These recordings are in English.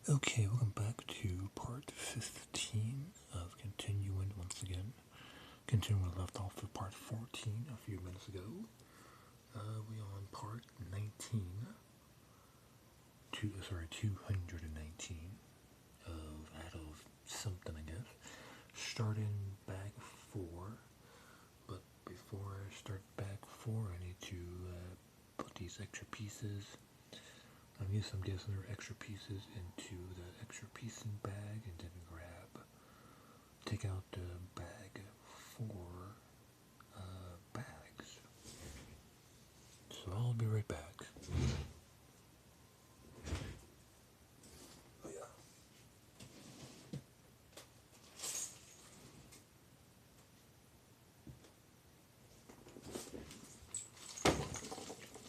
Okay, welcome back to part 15 of continuing once again. Continuing where we left off with part 14 a few minutes ago. We on part 19, 219 out of something, I guess. Starting bag 4, but before I start bag 4, I need to put these extra pieces. I'm guessing there are extra pieces into the extra piecing bag and then take out the bag for bags. So I'll be right back. Oh yeah.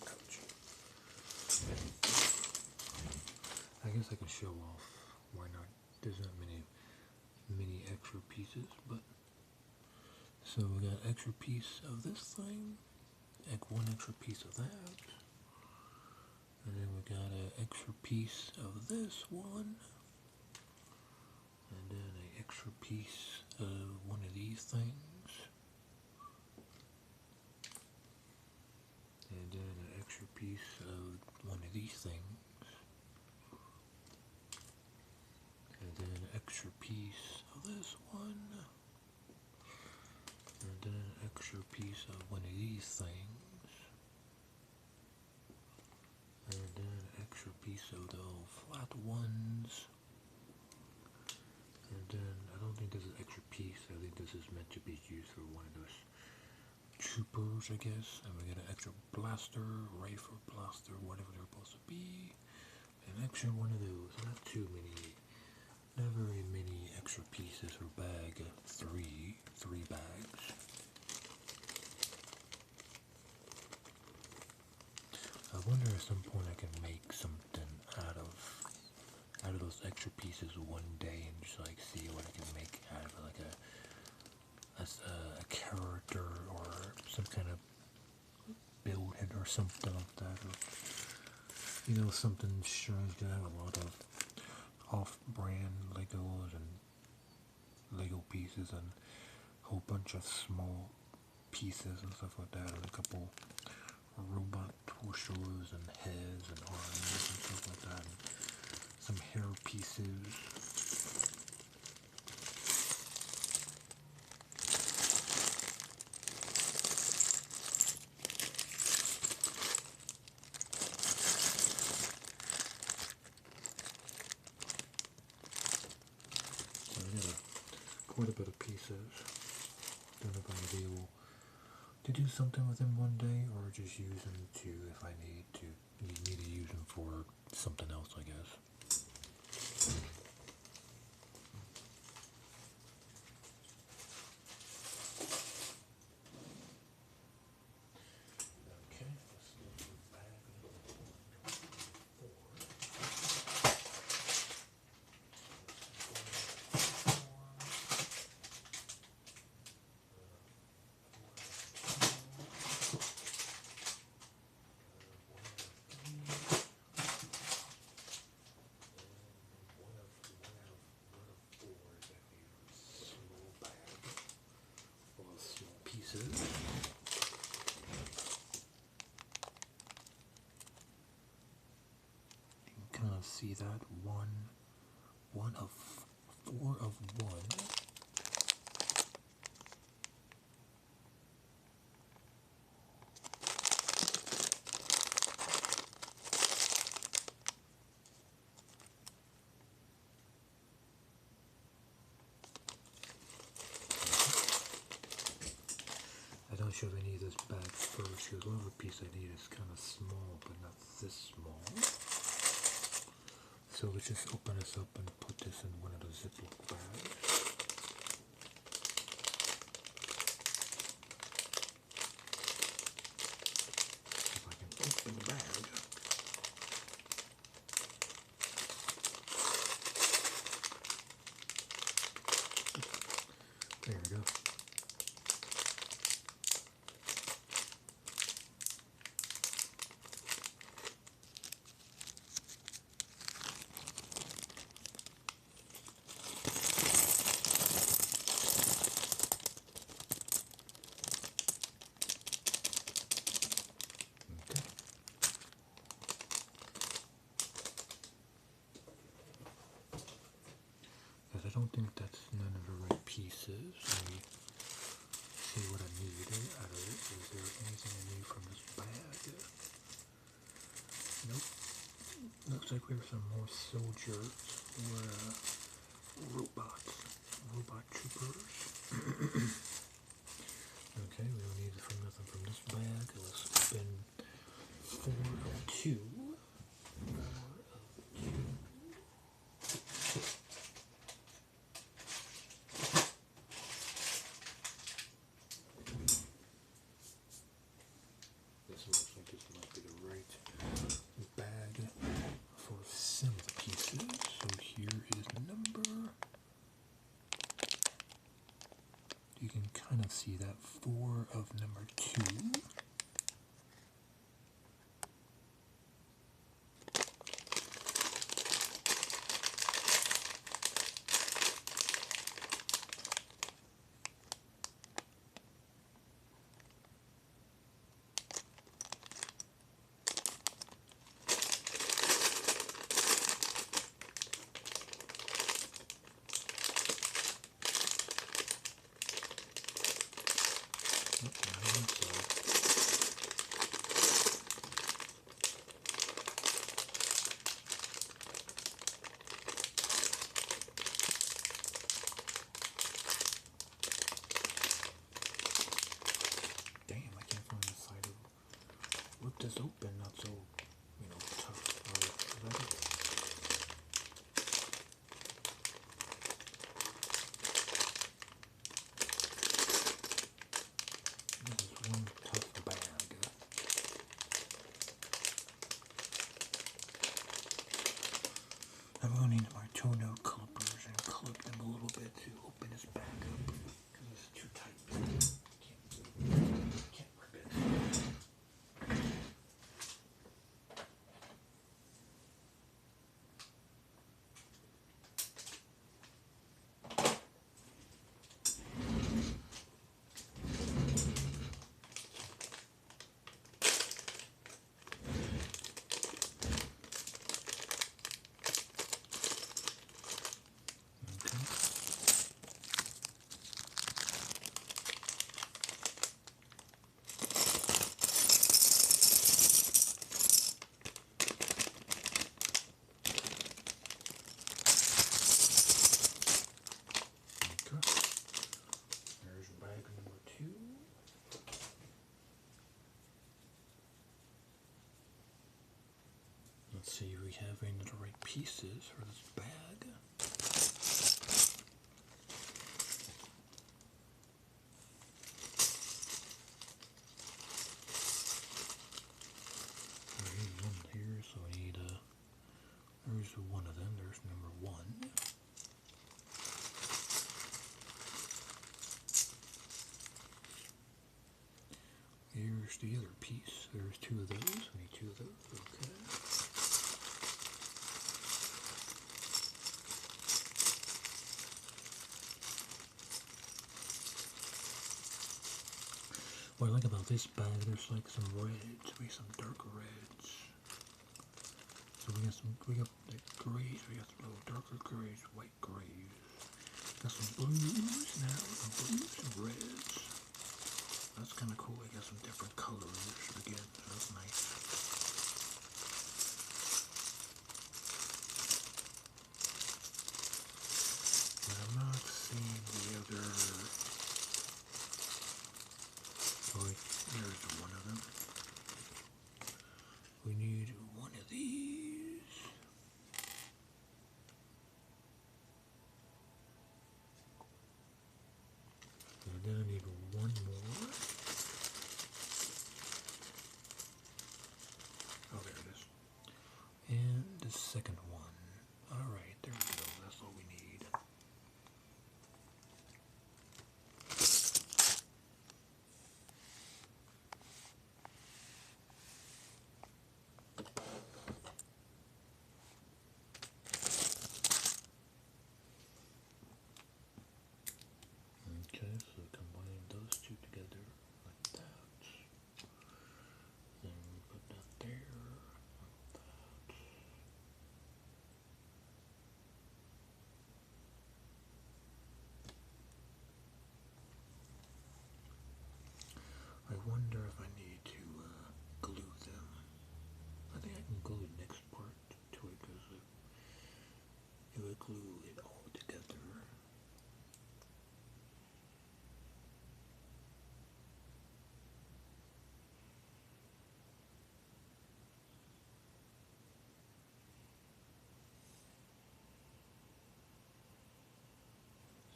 Ouch. I guess I can show off. Why not? There's not many extra pieces, but so we got extra piece of this thing, like one extra piece of that, and then we got an extra piece of this one, and then an extra piece of one of these things, and then an extra piece of one of these things, and then an extra piece of this one, and then an extra piece of one of these things, and then an extra piece of the flat ones, and then I don't think this is extra piece. I think this is meant to be used for one of those troopers, I guess. And we got an extra blaster, rifle blaster, whatever they're supposed to be. An extra one of those. Not too many. Not very many extra pieces for bag 3 bags. I wonder at some point I can make something out of those extra pieces one day and just like see what I can make out of like a character or some kind of build it or something like that, or something strange. I have a lot of off-brand Legos and Lego pieces and a whole bunch of small pieces and stuff like that, and a couple robot torsos and heads and arms and stuff like that, and some hair pieces. So I got quite a bit of pieces. Don't know if I'm going to be able to do something with them one day, or just use them to, if I need me to use them for something else, I guess. Okay, let's look for bag number 4. Pieces. You can kind of see that one of 4 of one. I don't show any of this bag first because one of the piece I need is kind of small, but not this small. So let's just open this up and put this in one of the Ziploc bags. If I can open the bag. There we go. don't think that's none of the right pieces. Let me see what I need out of it. Is there anything I need from this bag? Nope. Looks like we have some more soldiers or robots. Robot troopers. Okay, we don't need nothing from this bag. Let's open 4 of 2. 4 of 2. This looks like this might be the right bag for some of the pieces. So here is the number. You can kind of see that 4 of number 2. Rip this open, not so, tough. This is one tough bag. I'm going to need my toenail clippers and clip them a little bit to open this bag up because it's too tight. Can't rip it. Let's see if we have any of the right pieces for this bag. There's one here, so I need there's one of them. There's number 1. Here's the other piece. There's 2 of those. I need 2 of those. Okay. What I like about this bag, there's like some reds, maybe some dark reds. So we got like grays, we got some little darker grays, white grays. Got some blues now, some blues and reds. That's kind of cool. We got some different colors again. That's nice. And I'm not seeing the other. Oh, there's one of them. We need one of these. glue it all together.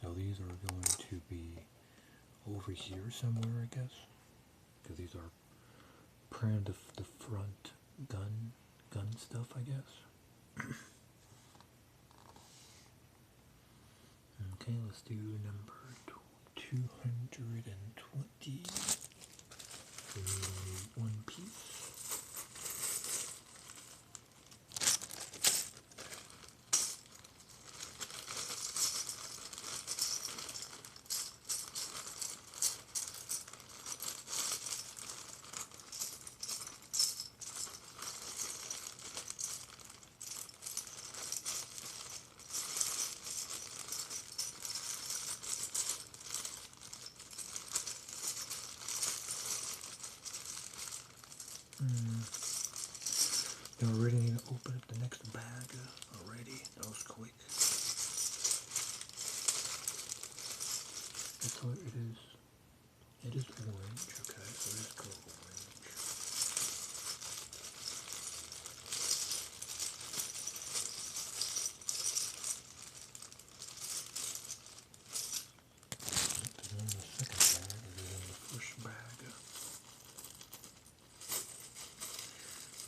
So these are going to be over here somewhere, I guess, because these are printed the front gun stuff, I guess. Okay, let's do number 220. We need one piece. Now we're ready to open up the next bag already. That was quick. That's what it is. It is orange, okay, so let's go orange. This is in the second bag, this is in the first bag.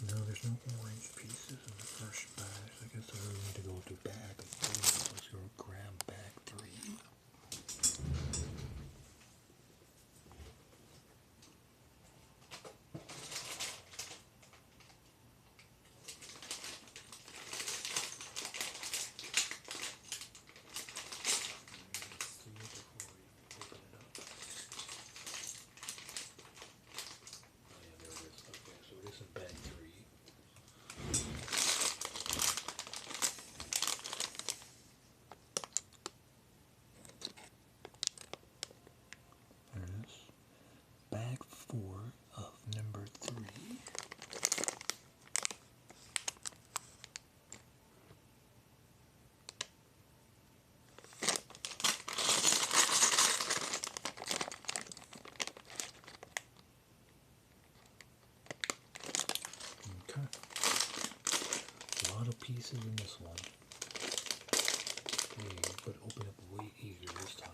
No, there's no orange pieces in the first bag, so I guess I really need to go to bag 3. Let's go grab bag 3. Bag 4 of number 3. Okay. A lot of pieces in this one. Okay, but open up way easier this time.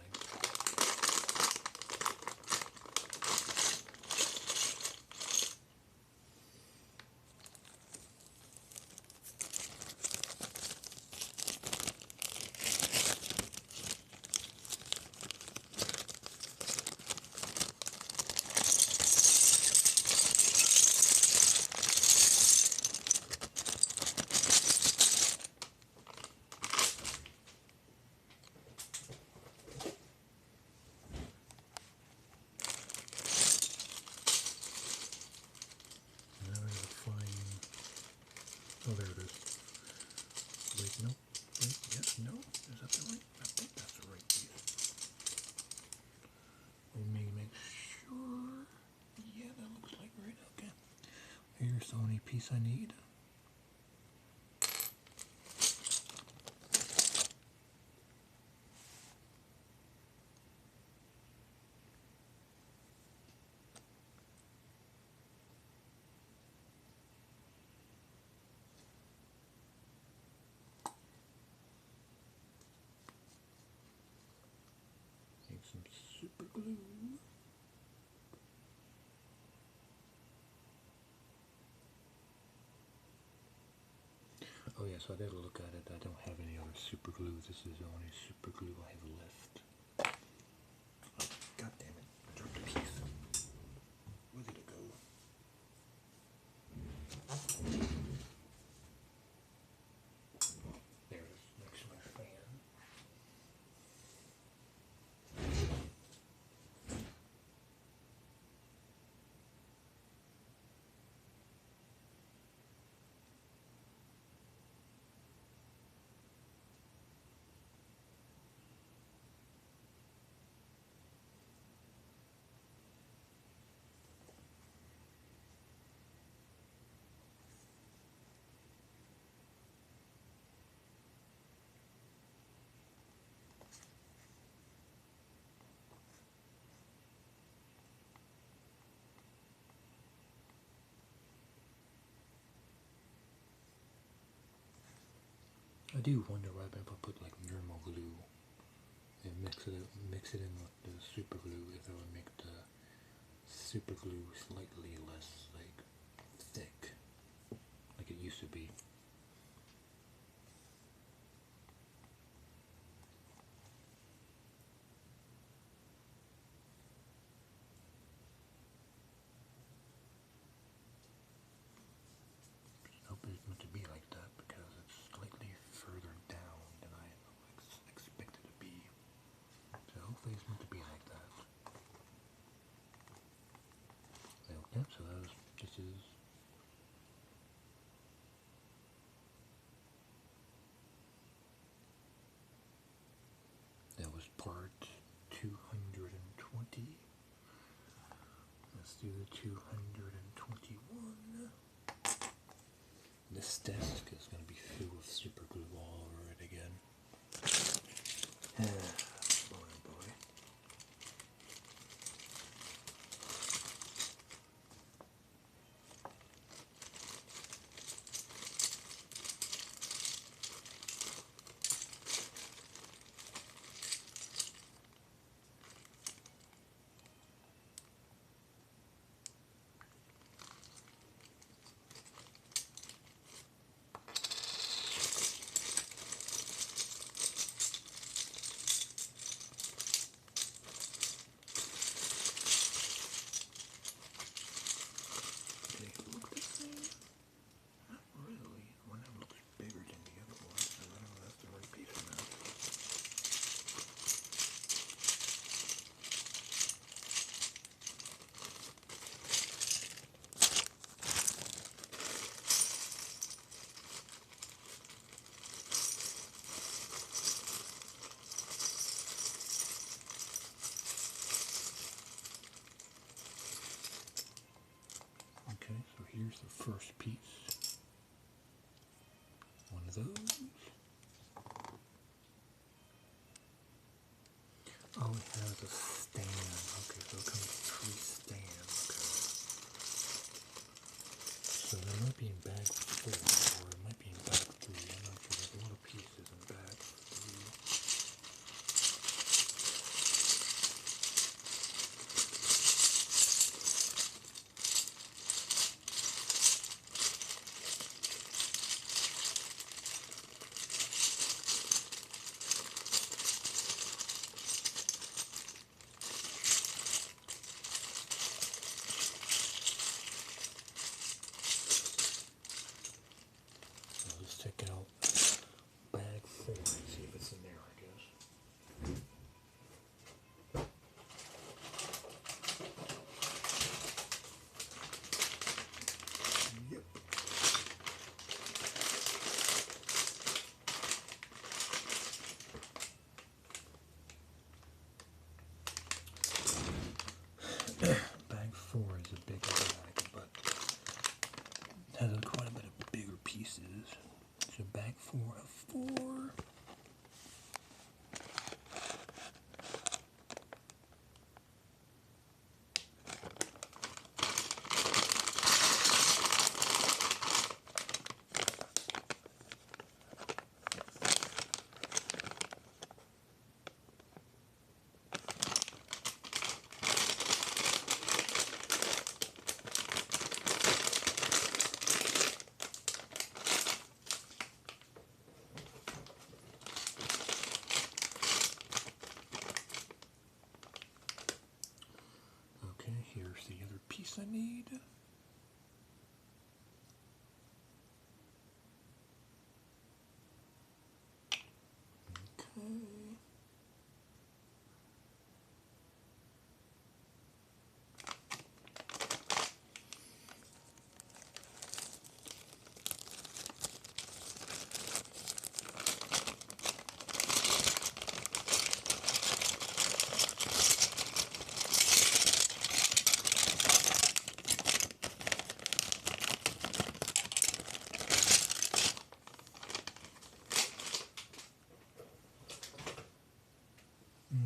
Oh, there it is. Wait, no. Wait, yes, no. Is that the right? I think that's the right piece. Let me make sure. Yeah, that looks like right. Okay. Here's the only piece I need. Some super glue. Oh yeah, so I gotta look at it. I don't have any other super glue. This is the only super glue I have left. Oh, God damn it. I dropped a piece. Where did it go? There it is, next to my fan. I do wonder why people put like normal glue and mix it in with the super glue, if it would make the super glue slightly less like thick, like it used to be. I hope it's meant to be like that because it's slightly further down than I expected it to be. So hopefully it's meant to be like that. So, yeah, so this is that was part 220. Let's do the 221. This desk is going to be filled with super glue all over it again. Boy, oh boy. Okay, so here's the first piece. One of those. Oh, it has a stand. Okay, so it comes with 3 stands. Okay. So there might be in bag 4, or it might be in bag 3. I'm not sure. There's a lot of pieces in bag 3. So let's check out bag 4 and see if it's in there, I guess. Yep. Bag 4 is a bigger bag, but has quite a bit of bigger pieces. So bag 4 of 4. Okay, here's the other piece I need. Okay.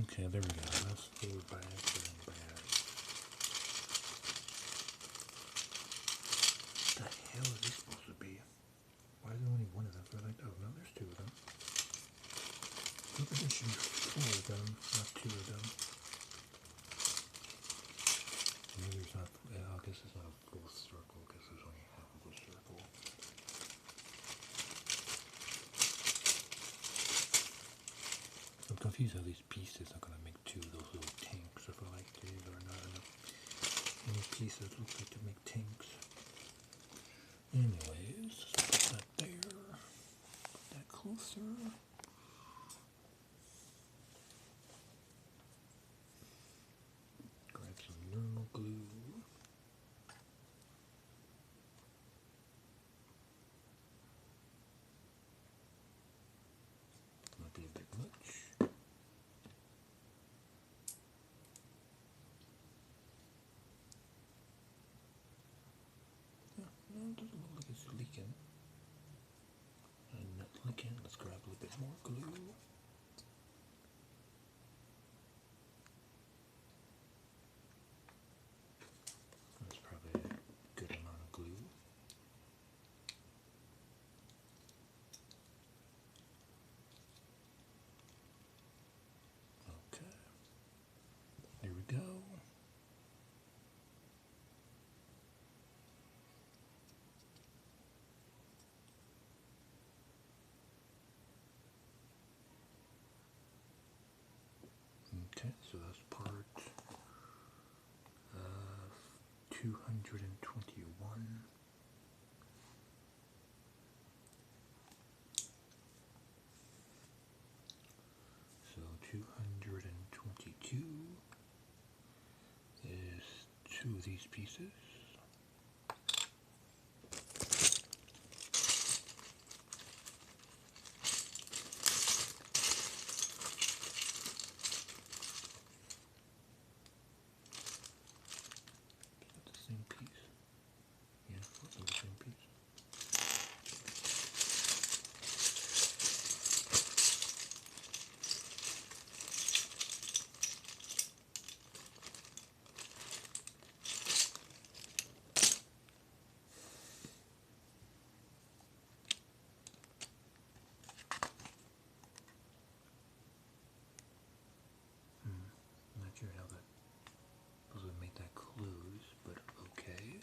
Okay, there we go. That's 4 bags and bags. What the hell is this supposed to be? Why is there only one of them? So I like, oh no, there's two of them. Look at this, four of them, not two of them. Maybe there's not, yeah, I guess it's not a full circle, I guess there's only half of a circle. I'm confused how these pieces are going to make two of those little tanks. I feel like there are not enough any pieces look like to make tanks. Anyways, put that there, put that closer. Grab some normal glue. Might be a bit much. Yeah, no, it doesn't look like it's leaking. And not leaking, let's grab a little bit more glue. That's probably a good amount of glue. Okay, there we go. Okay, so that's part 221. So 222 is two of these pieces. The same piece. Yeah, the same piece. Not sure how that supposed to make that close, but okay.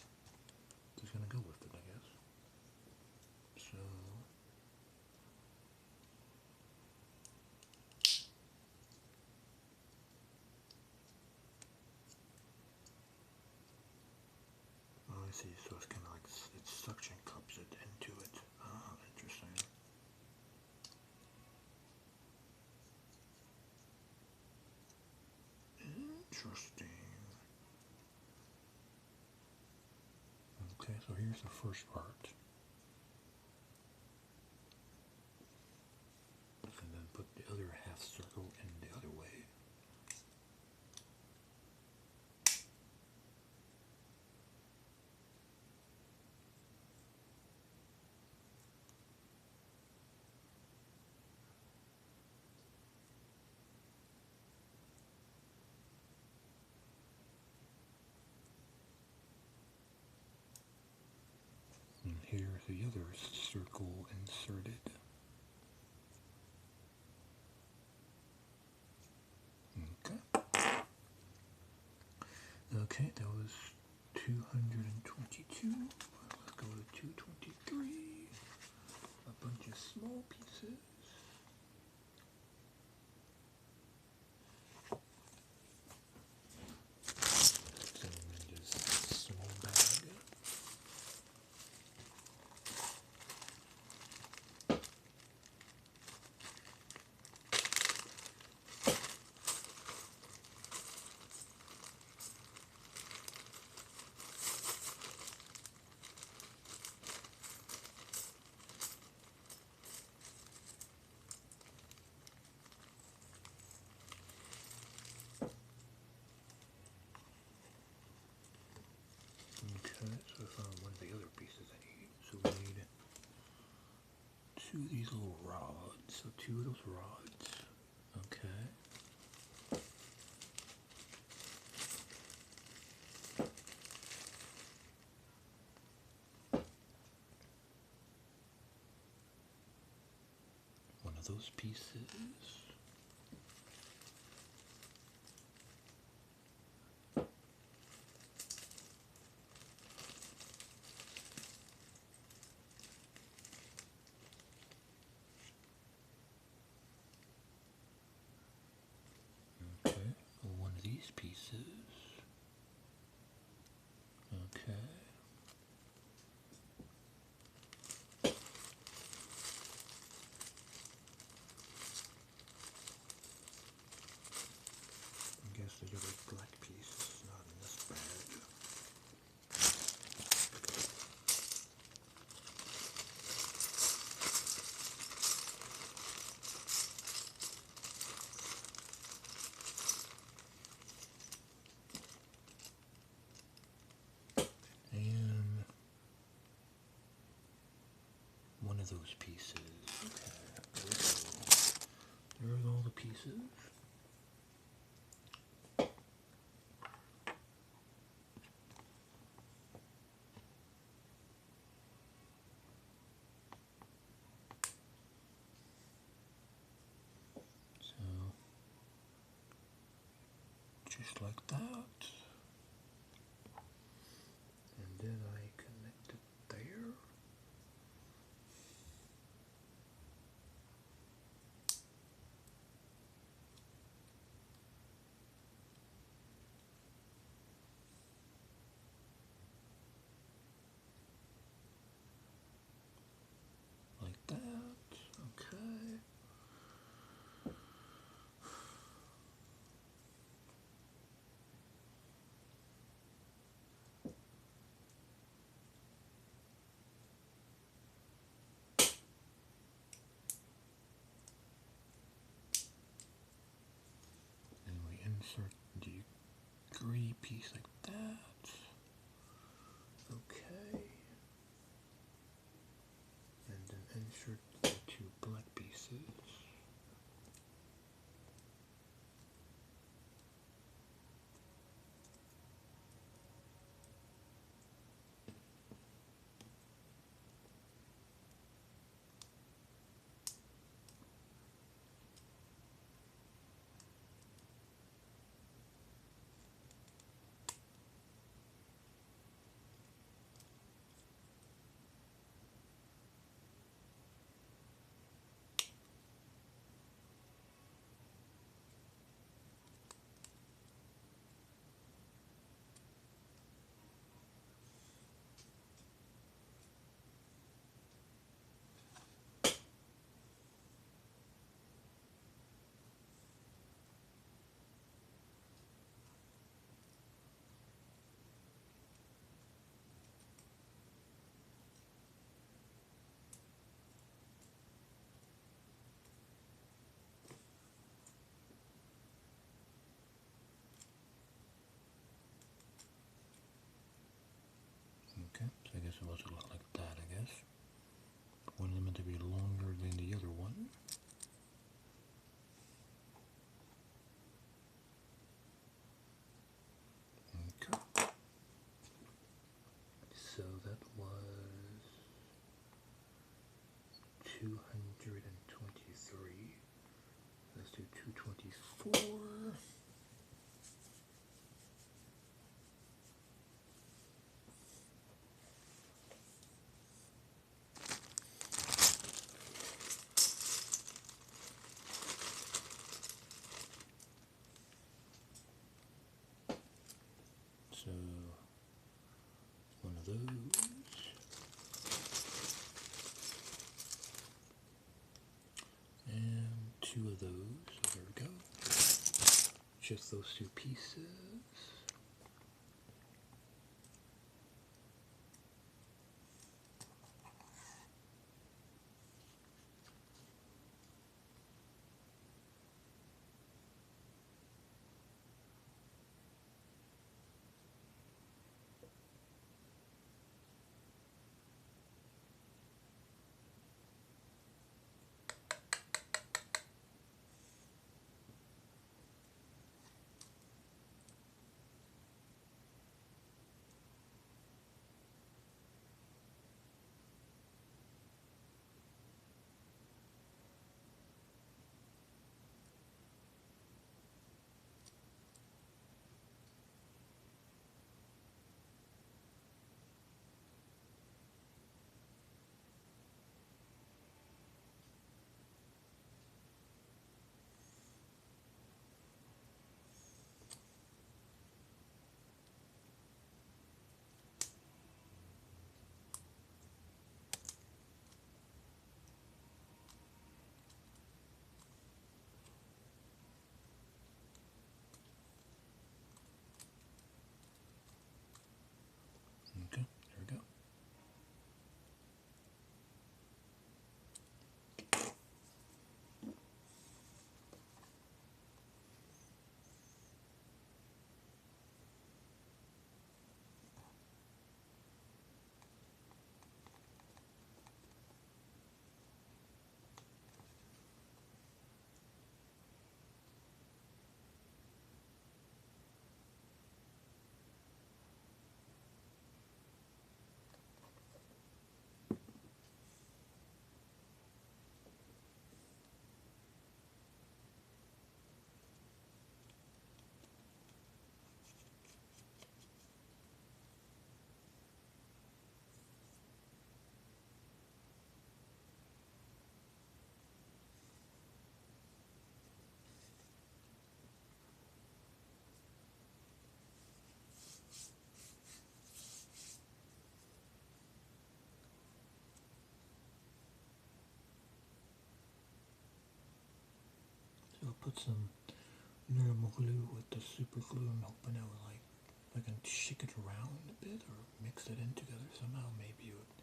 Just gonna go with it, I guess. So oh, I see. So it's kind of like it suction cups it into it. Ah, interesting. Interesting. Okay, so here's the first part. And then put the other half circle in the other way. And here's the other circle inserted. Okay. Okay, that was 222. Let's go to 223. A bunch of small pieces. So in this small bag. Okay, so I found one of the other pieces I need. So we need two of these little rods. So two of those rods. Okay. of those pieces. Okay, one of these pieces. Okay. I guess the other black piece is not in this bag. And one of those pieces. Okay, there's all the pieces. So, just like that. And then I connect it there. Like that. Okay. And we insert the gray piece like that. Okay. And then insert the two black pieces. Okay, so I guess it was a lot like that, I guess. One is meant to be longer than the other one. Okay. So that was 223. Let's do 224. So one of those. And two of those. So there we go. Just those two pieces. I'll put some normal glue with the super glue. I'm hoping it will like I can shake it around a bit or mix it in together somehow. Maybe it would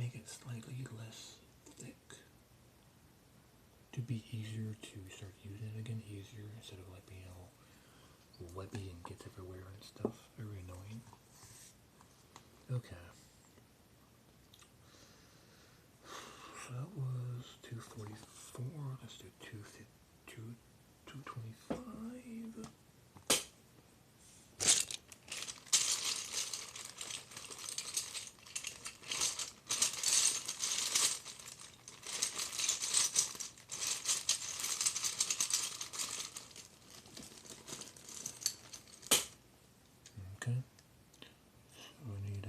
make it slightly less thick to be easier to start using it again. Easier instead of like being all webby and gets everywhere and stuff. Very annoying. Okay. So that was 244. Let's do 225. Okay. So I need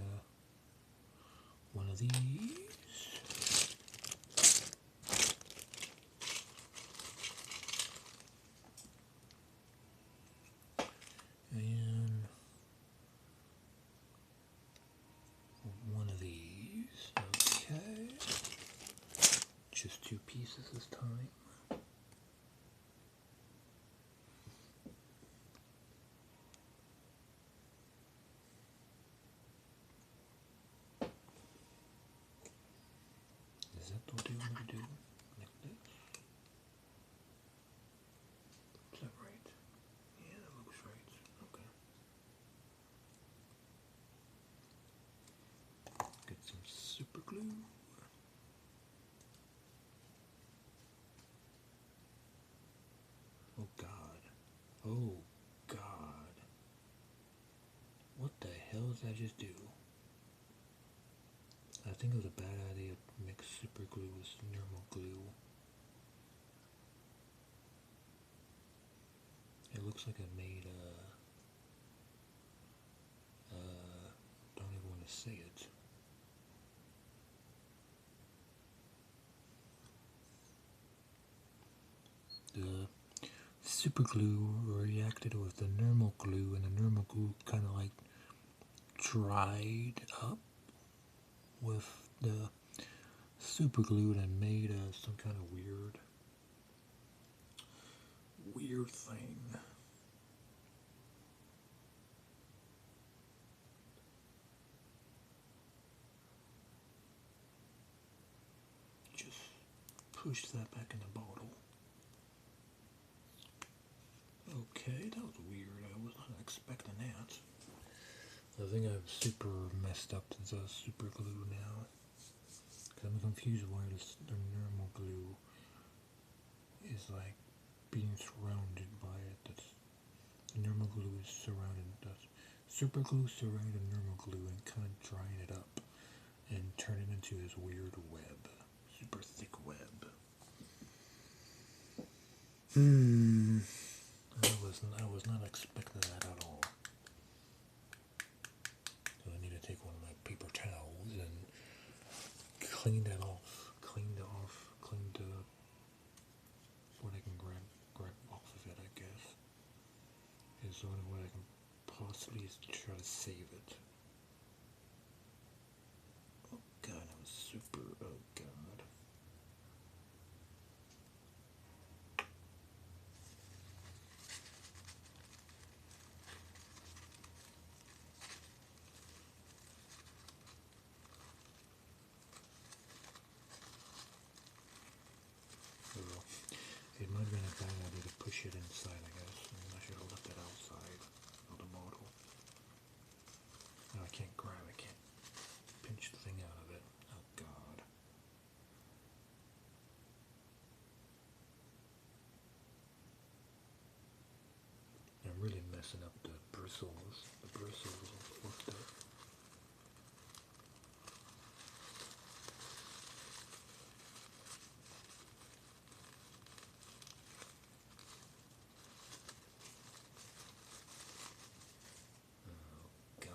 one of these. And one of these. Okay. Just 2 pieces this time. Is that what they want to do? Like this? Is that right? Yeah, that looks right. Okay. Get some super glue. Oh God. Oh God. What the hell did I just do? I think it was a bad idea to mix super glue with normal glue. It looks like I made don't even want to say it. The super glue reacted with the normal glue, and the normal glue kind of like dried up with the super glue and made some kind of weird thing. Just push that back in the bottle. Okay, that was weird. I was not expecting that. I think I've super messed up the super glue now. Cause I'm confused why the normal glue is like being surrounded by it. That's the normal glue is surrounded. That's super glue surrounded normal glue and kind of drying it up and turn it into this weird web, super thick web. I was not expecting that at all. So I need to take one of my paper towels and clean that off. Clean the what I can grab off of it, I guess. Is the only way I can possibly try to save it. Oh God, that was super. Oh God. It might have been a bad idea to push it inside, I guess. I should have left it outside of the bottle. No, I can't pinch the thing out of it. Oh God. I'm really messing up the bristles. The bristles are fucked up. God.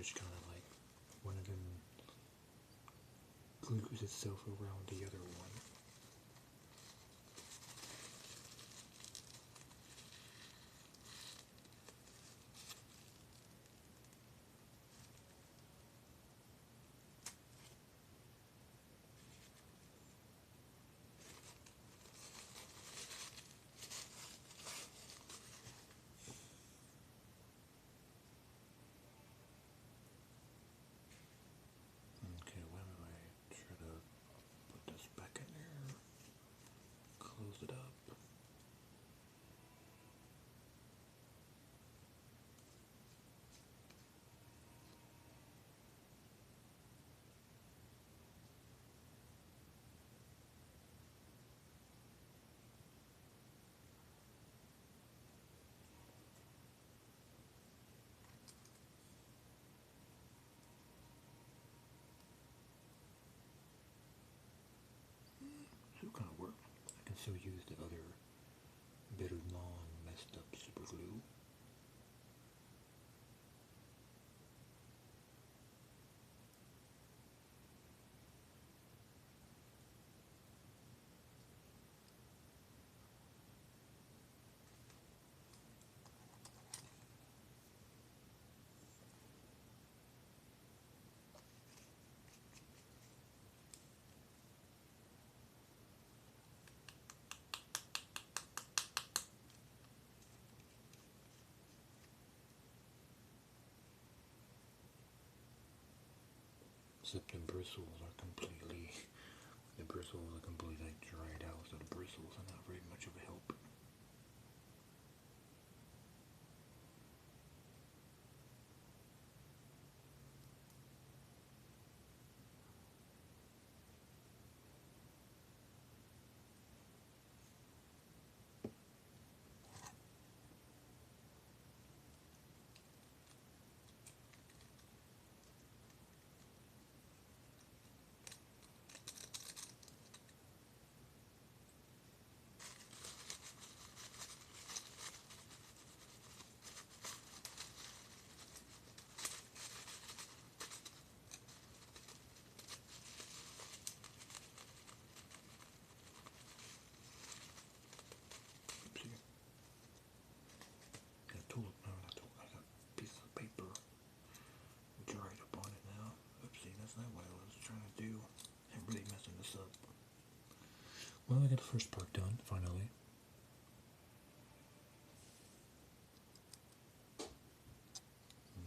just kind of like one of them glues itself around the other one. Okay, why don't I try to put this back in there, close it up. So it kind of worked. I can still use the other bit of non-messed up super glue. Except the bristles are completely dried out, so the bristles are not very much of a help. I got a piece of paper dried up on it now. Oopsie, that's not what I was trying to do. I'm really messing this up. Well, I got the first part done, finally.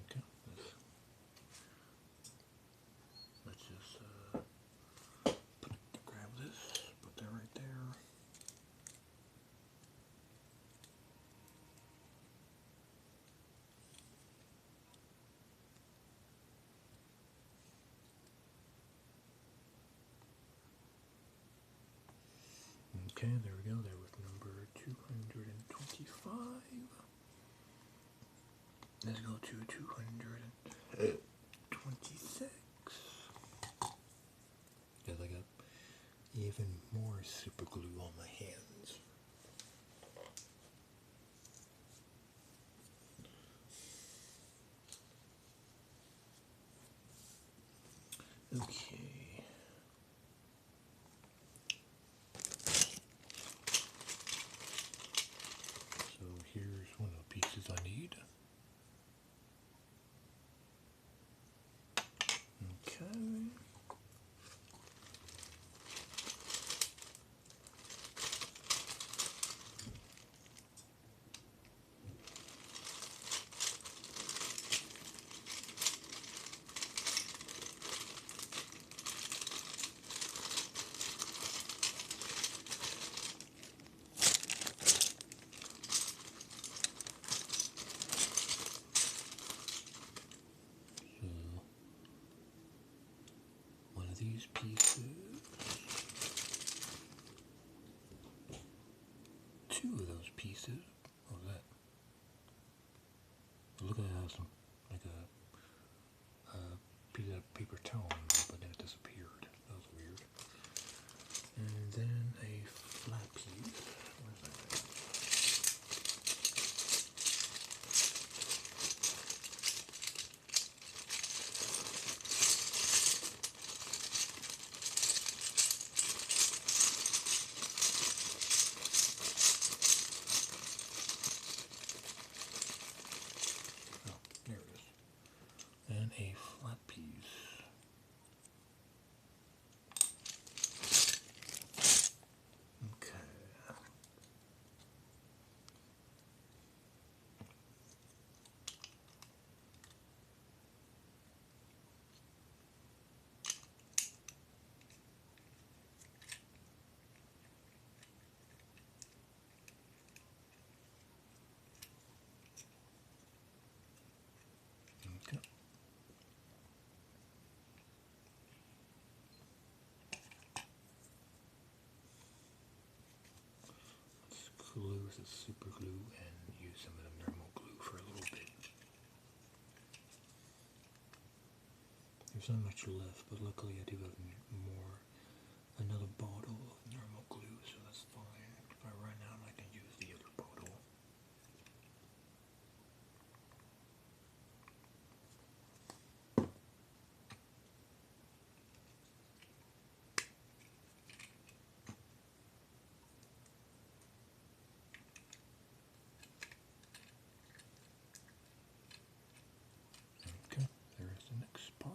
Okay, let's just grab this, put that right there. Okay, there we go. That was number 225. Let's go to 226. Because I got even more super glue on my hands. Okay. So here's one of the pieces I need. Okay. One of these pieces, two of those pieces. What was that? Look at that, some like a piece of paper towel, but then it disappeared. That was weird. And then a flat piece. Where's that? mix the super glue and use some of the normal glue for a little bit. There's not much left, but luckily I do have another bottle of normal glue, so that's fine. If I run out, I can use the other bottle. Okay, there's the next part.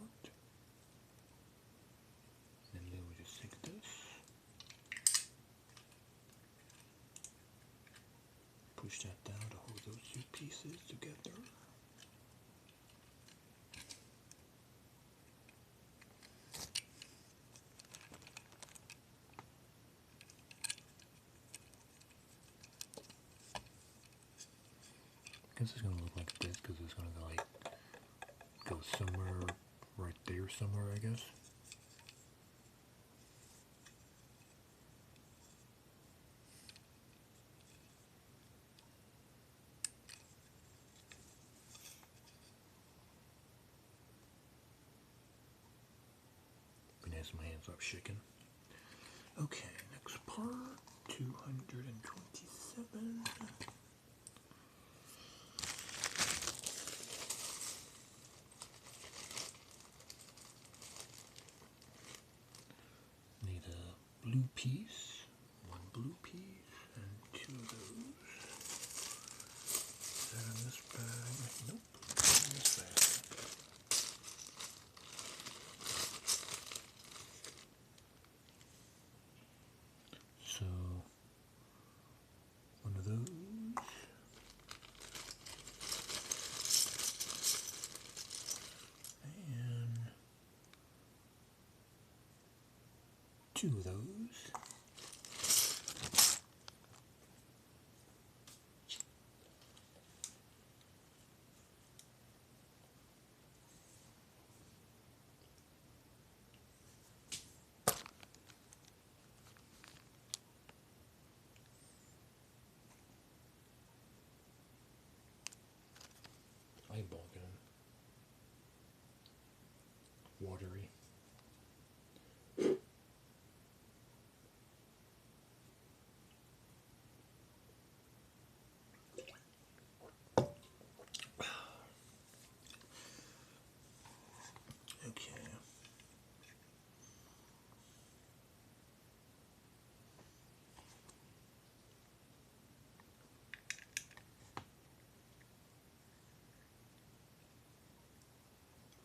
And then we just take this, push that down to hold those two pieces together. I guess it's gonna look like this because it's gonna go somewhere right there somewhere, I guess. As my hands stop shaking. Okay, next part, 227. Need a blue piece, one blue piece, and two of those. Is that in this bag? Nope, not in this bag. So, one of those. And two of those. Eyeball gun. Watery. Okay.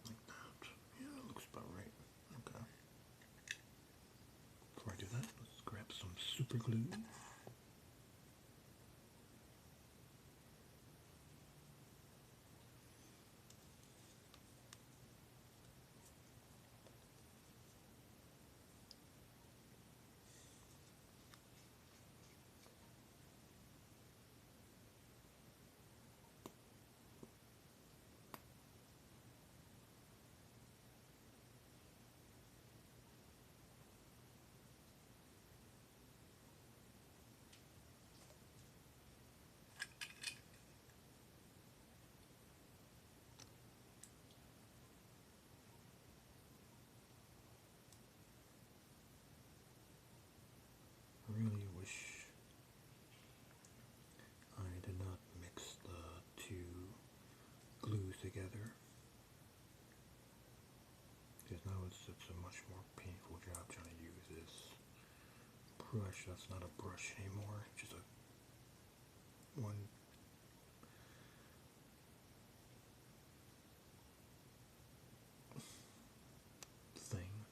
Like that. Yeah, it looks about right. Okay. Before I do that, let's grab some super glue. Really wish I did not mix the two glues together, because now it's a much more painful job trying to use this brush. That's not a brush anymore, just a one thing.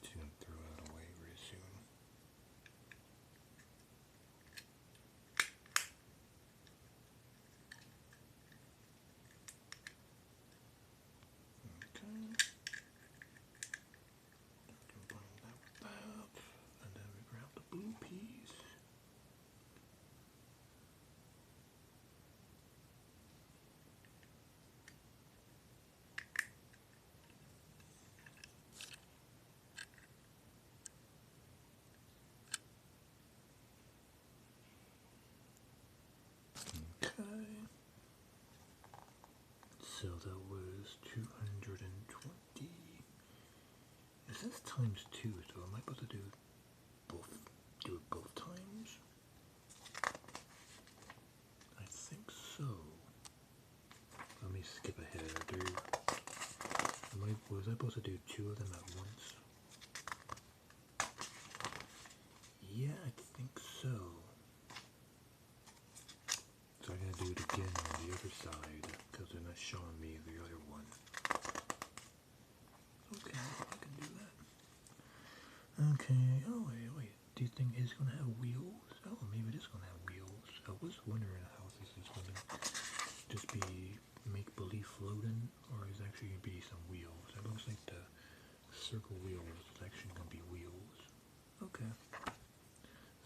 Just gonna throw that away very soon. Okay. Combine that with that, and then we grab the blue piece. so that was 220. It says times 2, so am I supposed to do it both times? I think so. Let me skip ahead. Was I supposed to do 2 of them at once? Yeah, I think so. So I'm gonna do it again on the other side, because they're not showing me the other one. Okay, I can do that. Okay, oh wait, do you think it's gonna have wheels? Oh, maybe it is gonna have wheels. I was wondering how this is gonna just be make-believe floating, or is actually gonna be some wheels. It looks like the circle wheels is actually gonna be wheels. Okay.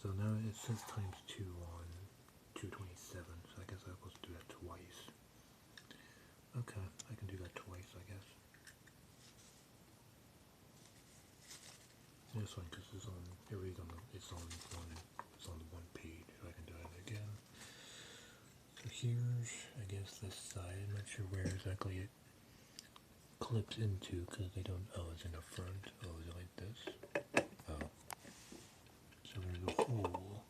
So now it says times 2 on 227, so I guess I'm supposed to do that twice. Okay, I can do that twice, I guess. This one, because it's on, it's on one page, so I can do it again. So here's, I guess, this side. I'm not sure where exactly it clips into, because they don't, oh, it's in the front. Oh, is it like this? Oh. So there's a hole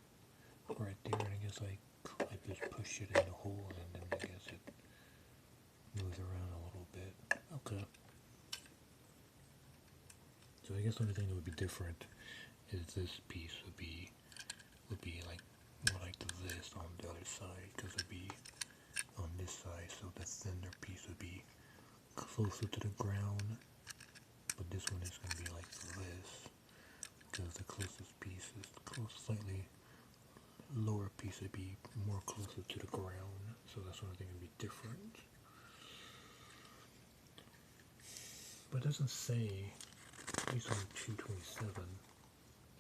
right there, and I guess I just push it in the hole, and then I guess it moves around a little bit. Okay. So I guess the only thing that would be different is this piece would be like more like this on the other side, because it'd be on this side, so the thinner piece would be closer to the ground, but this one is going to be like this, because the closest piece is slightly lower piece would be more closer to the ground, so that's one thing that would be different. But it doesn't say, at least on 227,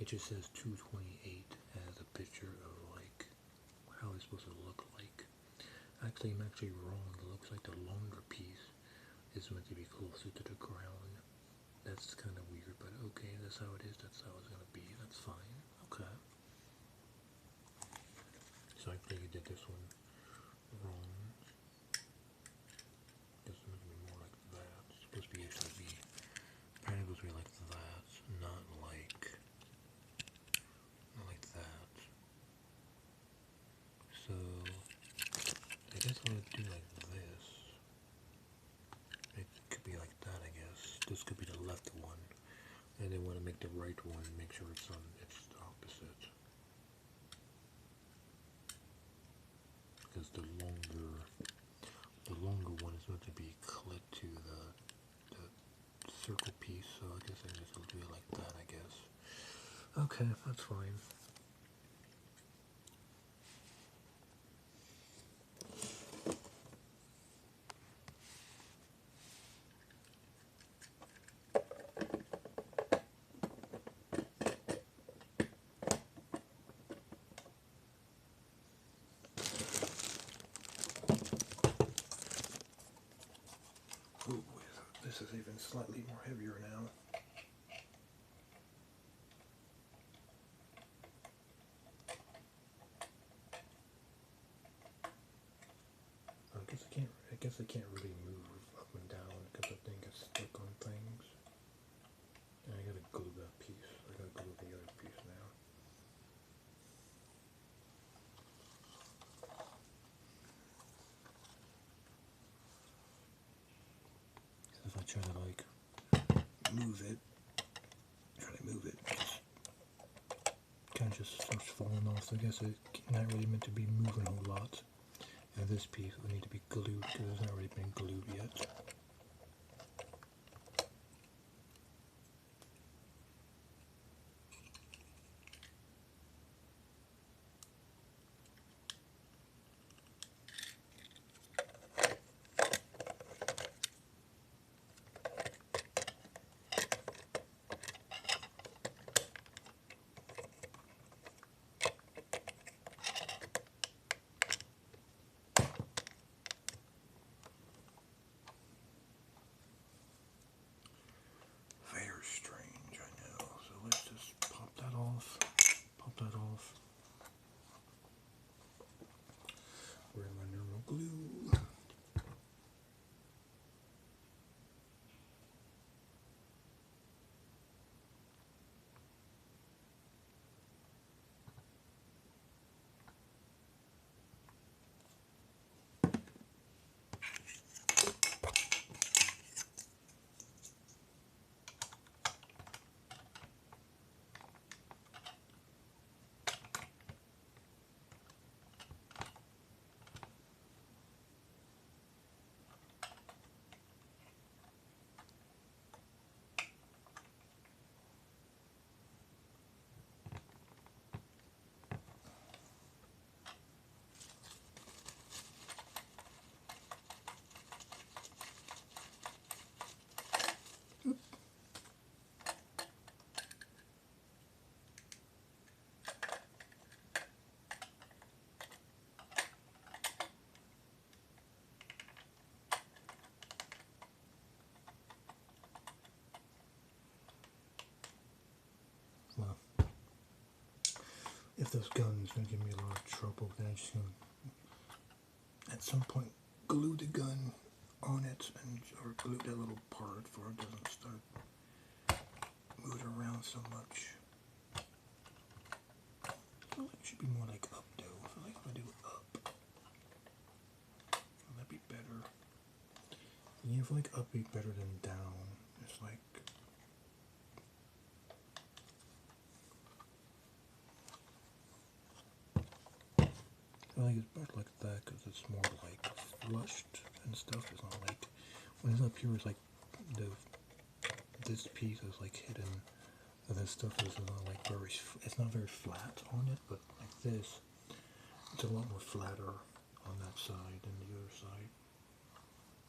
it just says 228 as a picture of like how it's supposed to look like. Actually, I'm actually wrong. It looks like the longer piece is meant to be closer to the ground. That's kind of weird, but okay, that's how it is. That's how it's gonna be. That's fine. Okay. So I think you did this one wrong. It's meant to be more like that. It's supposed to be actually be. Apparently, supposed to be like that, not like that. So I guess I would do like this. It could be like that, I guess. This could be the left one. And then want to make the right one, make sure it's the opposite. Because the longer one is meant to be clipped to the circle piece, so I guess I just will do it like that, I guess. Okay, that's fine. Ooh, this is even slightly more heavier now. I guess I can't really move up and down because the thing gets stuck on things. And I gotta glue that piece. I gotta glue the other piece now. If I try to like move it, kind of just starts falling off. So I guess it's not really meant to be moving a whole lot. And this piece will need to be glued because it's not really been glued yet. if this gun is gonna give me a lot of trouble, then I'm just gonna at some point glue the gun on it and or glue that little part so it doesn't start moving around so much. I feel like it should be more like up though. I feel like if I do up, that'd be better. Yeah, I feel like up be better than down. It's like I think it's better like that because it's more like flushed and stuff. It's not like when it's up here, it's like the this piece is like hidden, and this stuff is not like very. It's not very flat on it, but like this, it's a lot more flatter on that side than the other side.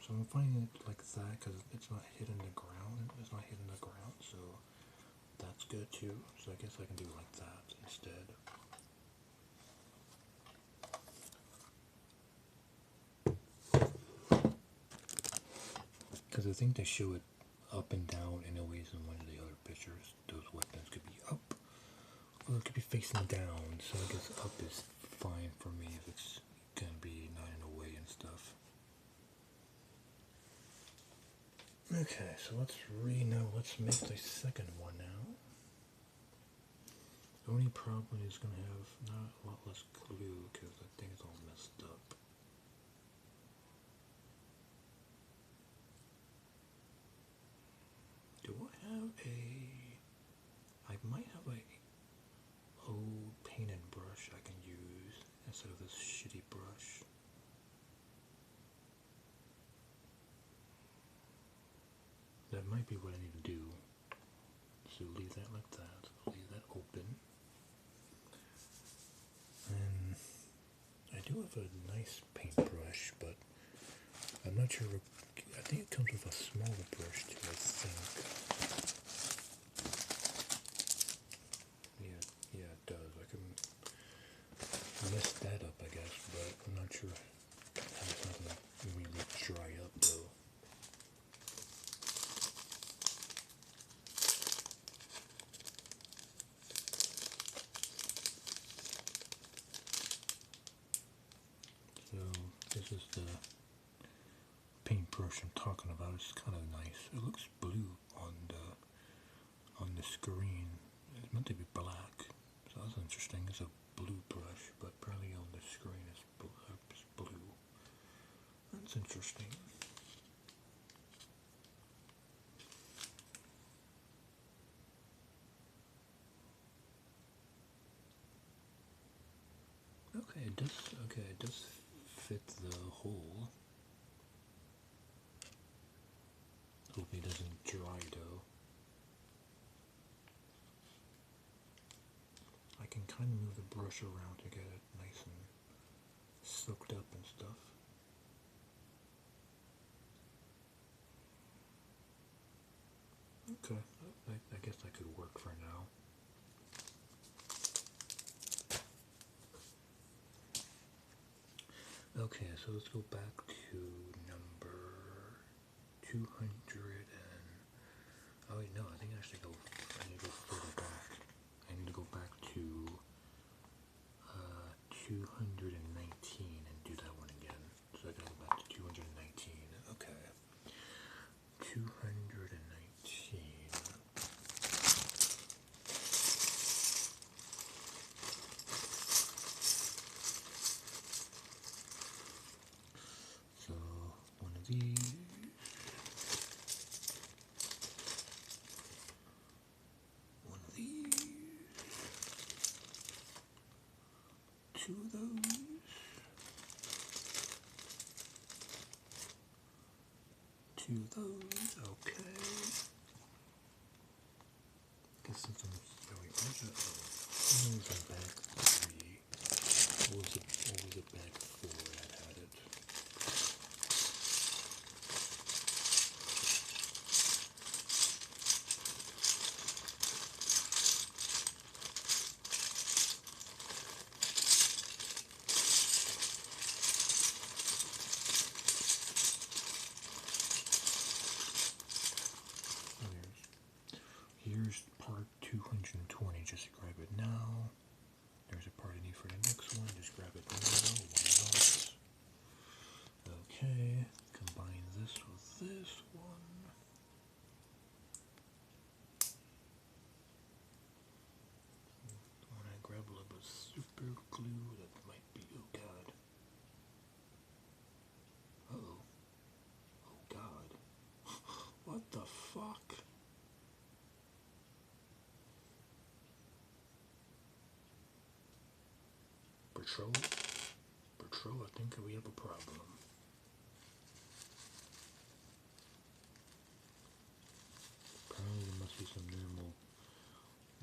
So I'm finding it like that because it's not hitting the ground. It's not hitting the ground, so that's good too. So I guess I can do it like that instead. Because I think they show it up and down anyways in one of the other pictures. Those weapons could be up, or it could be facing down. So I guess up is fine for me if it's gonna be not in the way and stuff. Okay, so let's make the second one now. The only problem is gonna have not a lot less glue because I think it's all messed up. Do I have I might have a old painted brush I can use instead of this shitty brush. That might be what I need to do. So leave that like that. Leave that open. And I do have a nice paintbrush, but I'm not sure. I think it comes with a smaller brush too, I think. Yeah, it does. I can mess that up, I guess, but I'm not sure how it's not going to immediately dry up, though. So, this is the paintbrush I'm talking about. It's kind of nice. It looks blue on the screen. It's meant to be black, so that's interesting. It's a blue brush, but apparently on the screen it's blue. That's interesting. Okay, it does fit the hole. Hope it doesn't dry though. I can kind of move the brush around to get it nice and soaked up and stuff. Okay, I guess that could work for now. Okay, so let's go back to number 200 and... Oh wait, no, I think I need to go further back. I need to go back to 219 and do that one again. So I gotta go back to 219. Okay. 219. So one of these. One of these. Two of those. Two of those. Okay. Guess since I'm going where's the bag 3? What was it bag 4 that had it? Here's part 220, just grab it now. There's a part I need for the next one. Just grab it now. Why not? Okay. Combine this with this one. When I grab a little bit of super glue, that might be, oh god. Uh-oh. Oh god. What the fuck? Patrol? Patrol, I think we have a problem. Apparently there must be some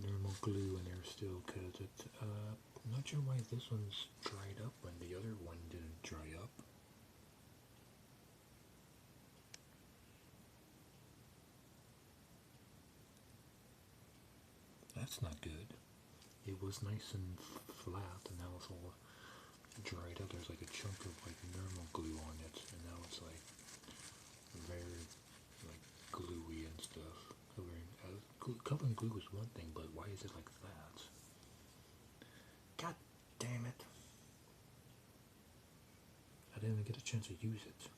normal glue in there still, because it's, I'm not sure why this one's dried up when the other one didn't dry up. That's not good. It was nice and flat, and now it's all dried up. There's like a chunk of like normal glue on it, and now it's like very like gluey and stuff. Covering glue is one thing, but why is it like that? God damn it! I didn't even get a chance to use it.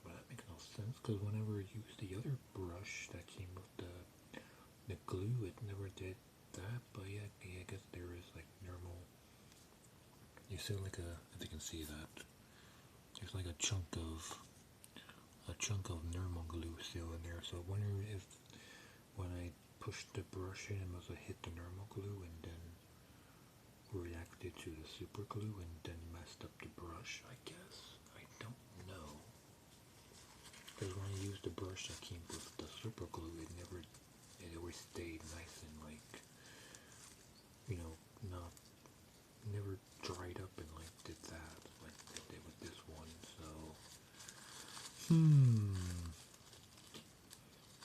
But that makes no sense, because whenever I used the other brush that came with the glue, it never did that. But yeah, I guess there is like normal. You see, like if you can see that, there's like a chunk of normal glue still in there. So I wonder if when I pushed the brush in, it must have hit the normal glue and then reacted to the super glue and then messed up the brush. I guess I don't know. Because when I used the brush that came with the super glue, it always stayed nice and like, you know, not never dried up and like did that like they did with this one. So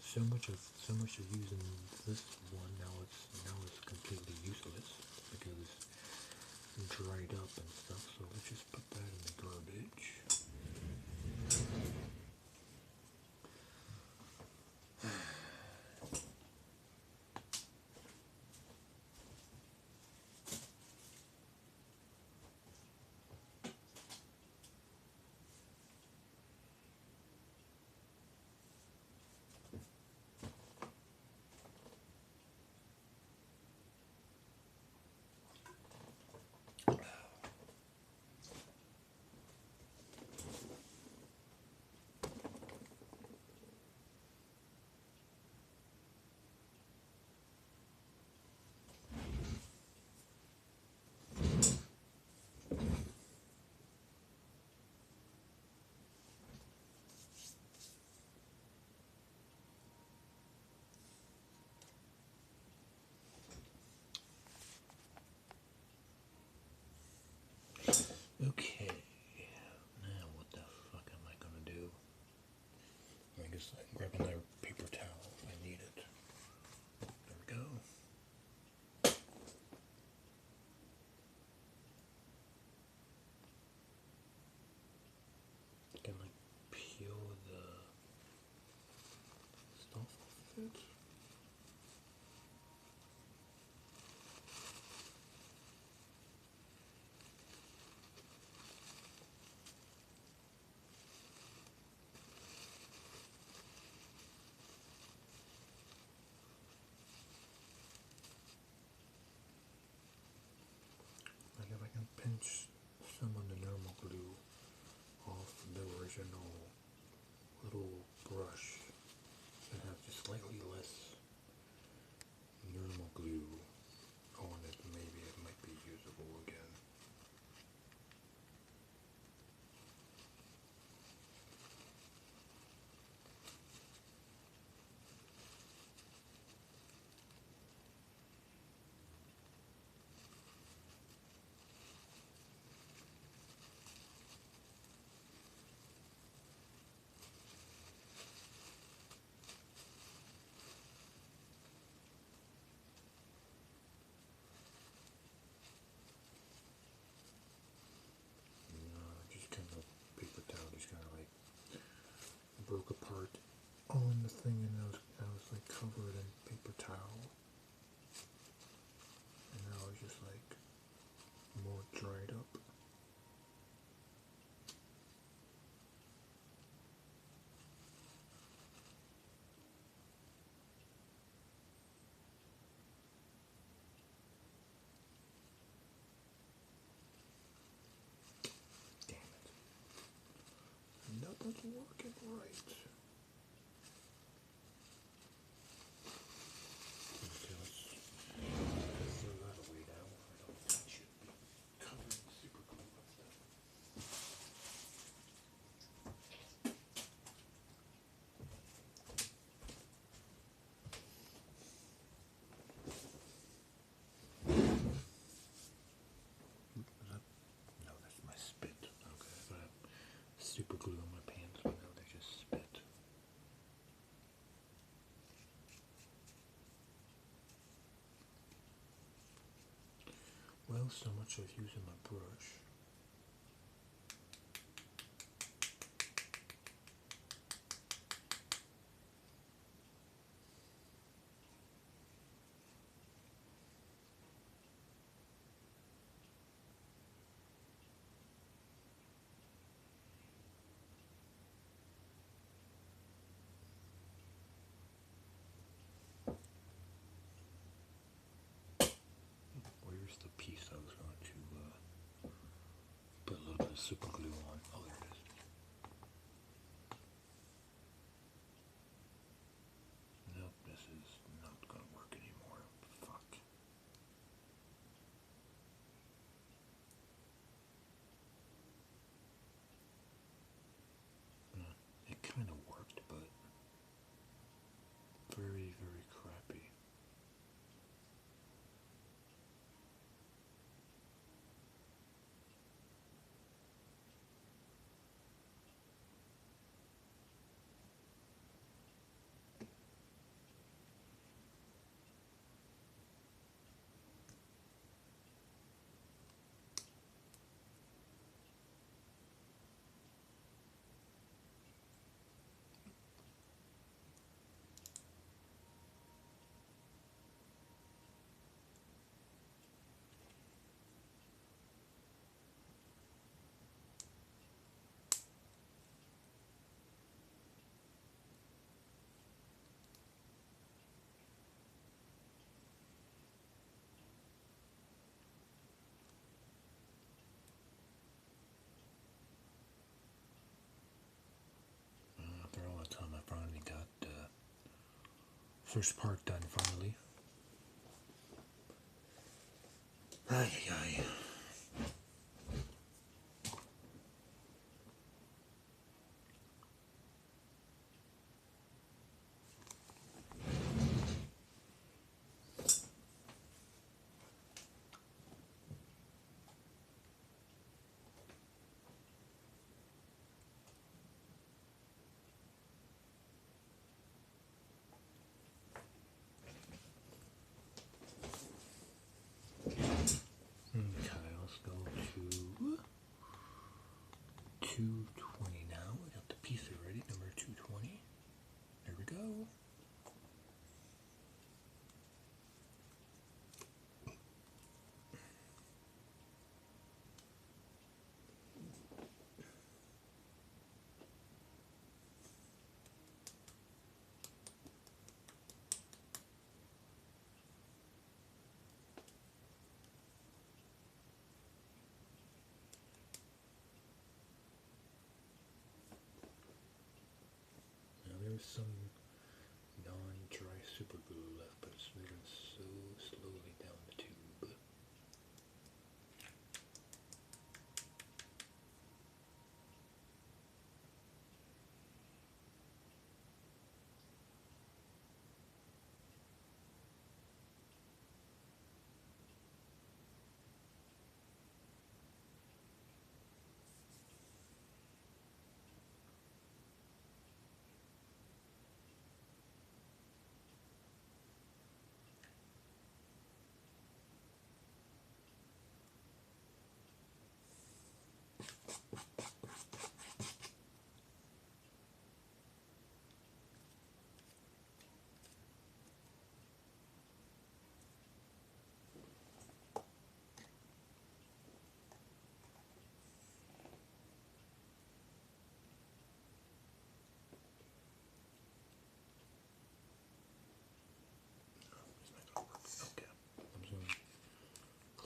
so much of using this one. Now it's completely useless because it's dried up and stuff. So let's just put that in the garbage. Okay, now what the fuck am I gonna do? I guess I can grab another paper towel if I need it. There we go. I can like peel the stuff off of it. Like if I can pinch some of the normal glue off the original little brush and have just slightly less normal glue on it, maybe it might be usable again. on the thing and I was like covered in paper towel. And now it's just like more dried up. Damn it. Nothing's working right. No, that's my spit. Okay, I got super glue on my pants, but now they just spit. Well, so much of using my brush. Where's the piece I was going to put a little bit of super glue on? Oh, there it is. Nope, this is not going to work anymore. Fuck. It kind of worked, but very, very crappy. After all the time, I finally got the first part done finally. Ay, ay, ay.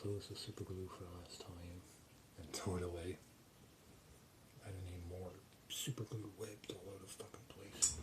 close the super glue for last time and throw it away. I don't need more super glue webs all over the fucking place.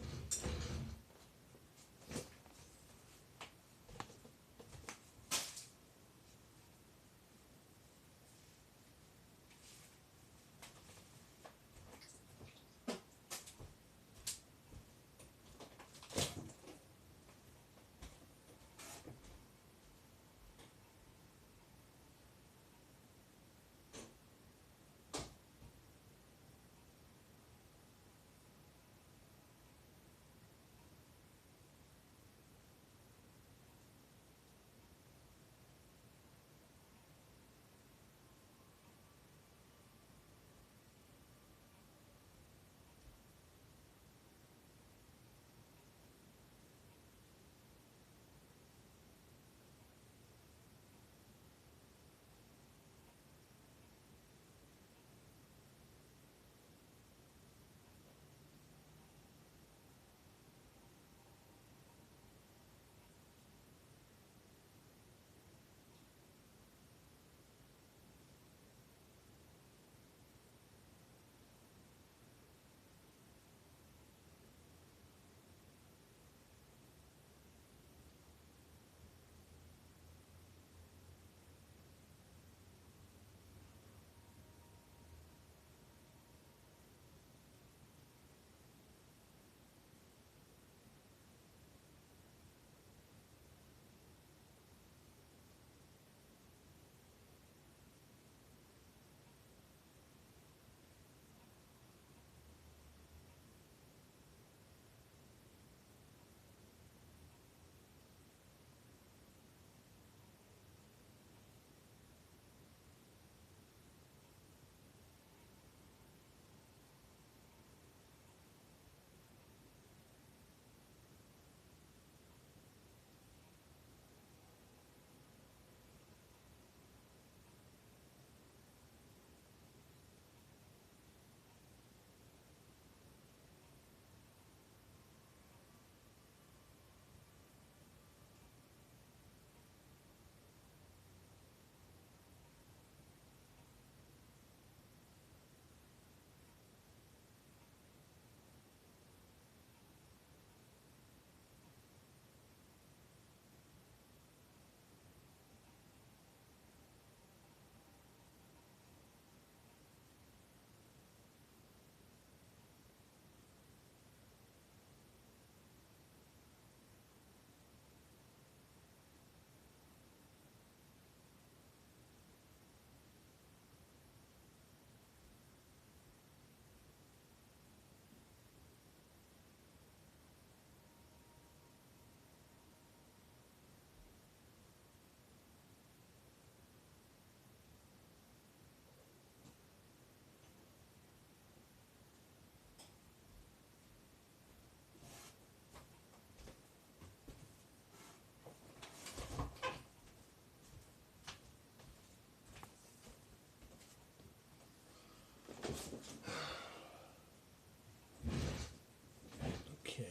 Okay.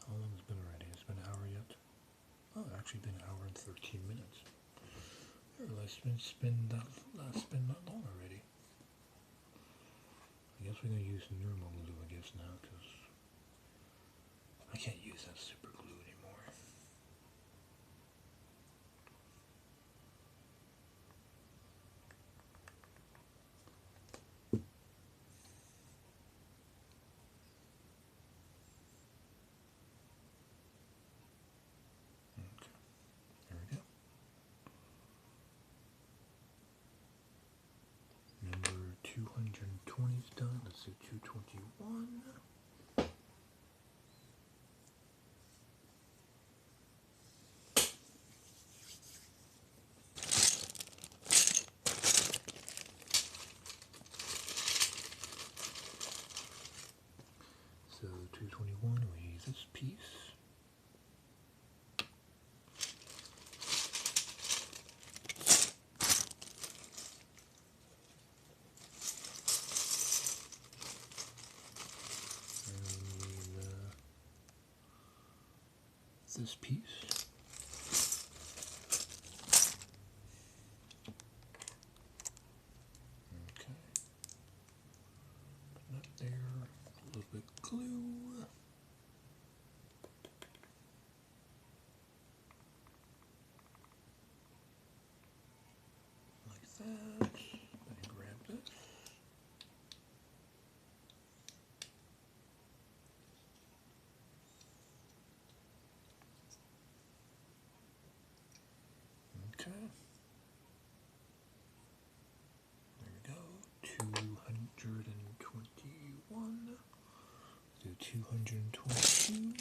How long has it been already? It's been an hour yet? Oh, it's actually been an hour and 13 minutes. I realized it's been that long already. I guess we're gonna use normal glue, I guess, now, because I can't use that super glue anymore. Okay, there we go. Number 220 is done. Let's do 221. So 221, we use this piece. This piece. that. And grab this. Okay. There we go. 221. Do 222.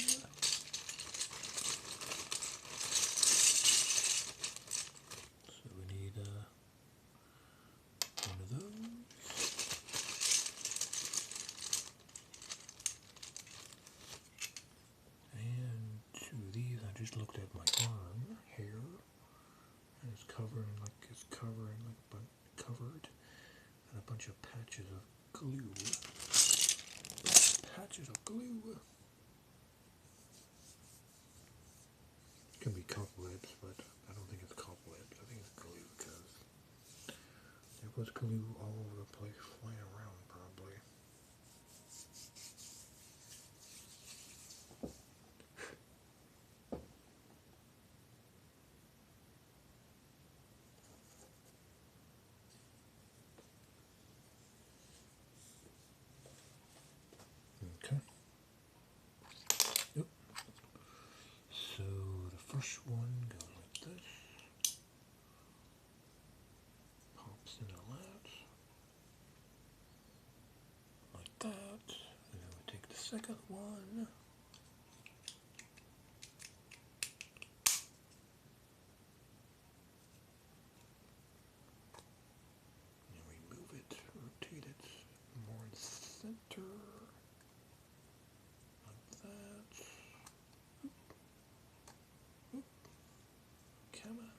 So we need one of those. And two of these. I just looked at my arm hair, and it's covered in a bunch of patches of glue. Patches of glue. Can be cobwebs, but I don't think it's cobwebs. I think it's glue because there was glue all over the place flying around, probably. Okay. Yep. So the first one goes like this. Pops into that. Like that. And then we take the second one. And we move it, rotate it more in the center. Like that. Oop. Come on.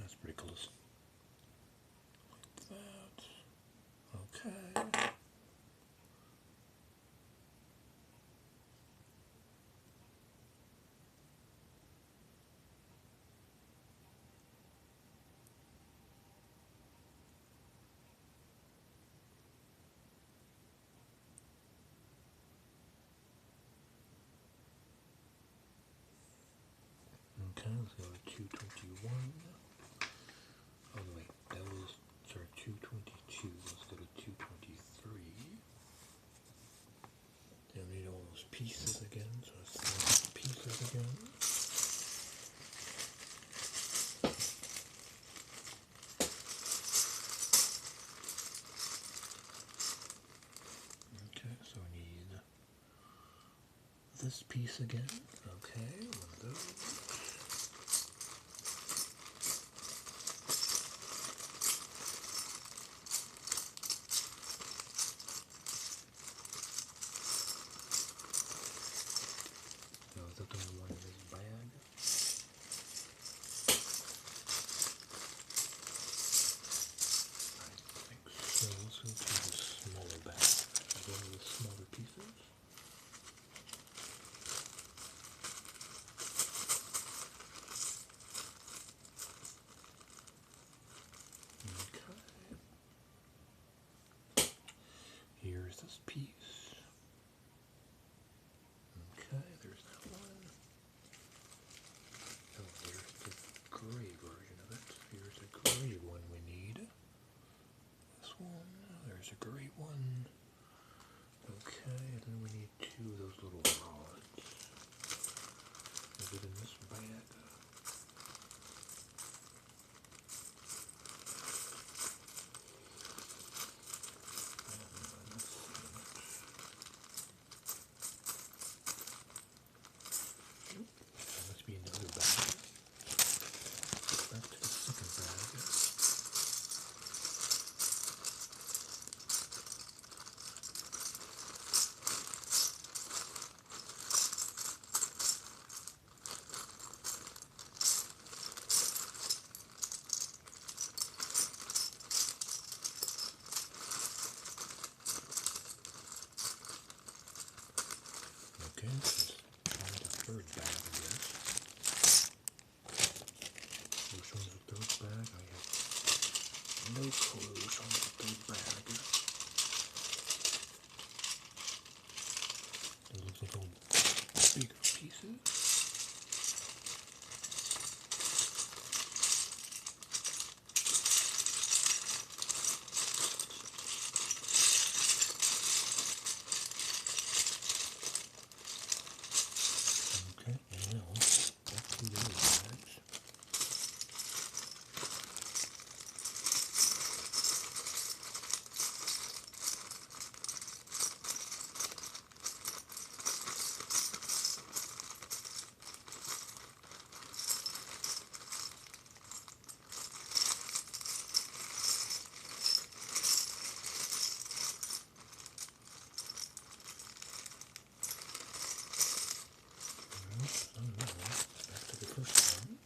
That's pretty close. Like that. Okay. Okay, let's go to 221. Oh wait, that was, sorry, 222. Let's go to 223. Then we need all those pieces again, so let's select the pieces again. Okay, so we need this piece again. Okay, one of those. No, is that the only one in this bag? I think so. Let's go to the smaller bag. Again, with smaller pieces. Okay. Here's this piece. Okay, there's that one. Oh, there's the gray version of it. Here's the gray one we need. This one. There's a gray one. Okay, and then we need two of those little rods. Is it in this bag? Must be in the other bag. Back to the second bag. Okay, let's try the third bag, I guess. Which one's the third bag? I have no clue which one's the third bag. It looks like all bigger pieces. through those bags. Back to the first one.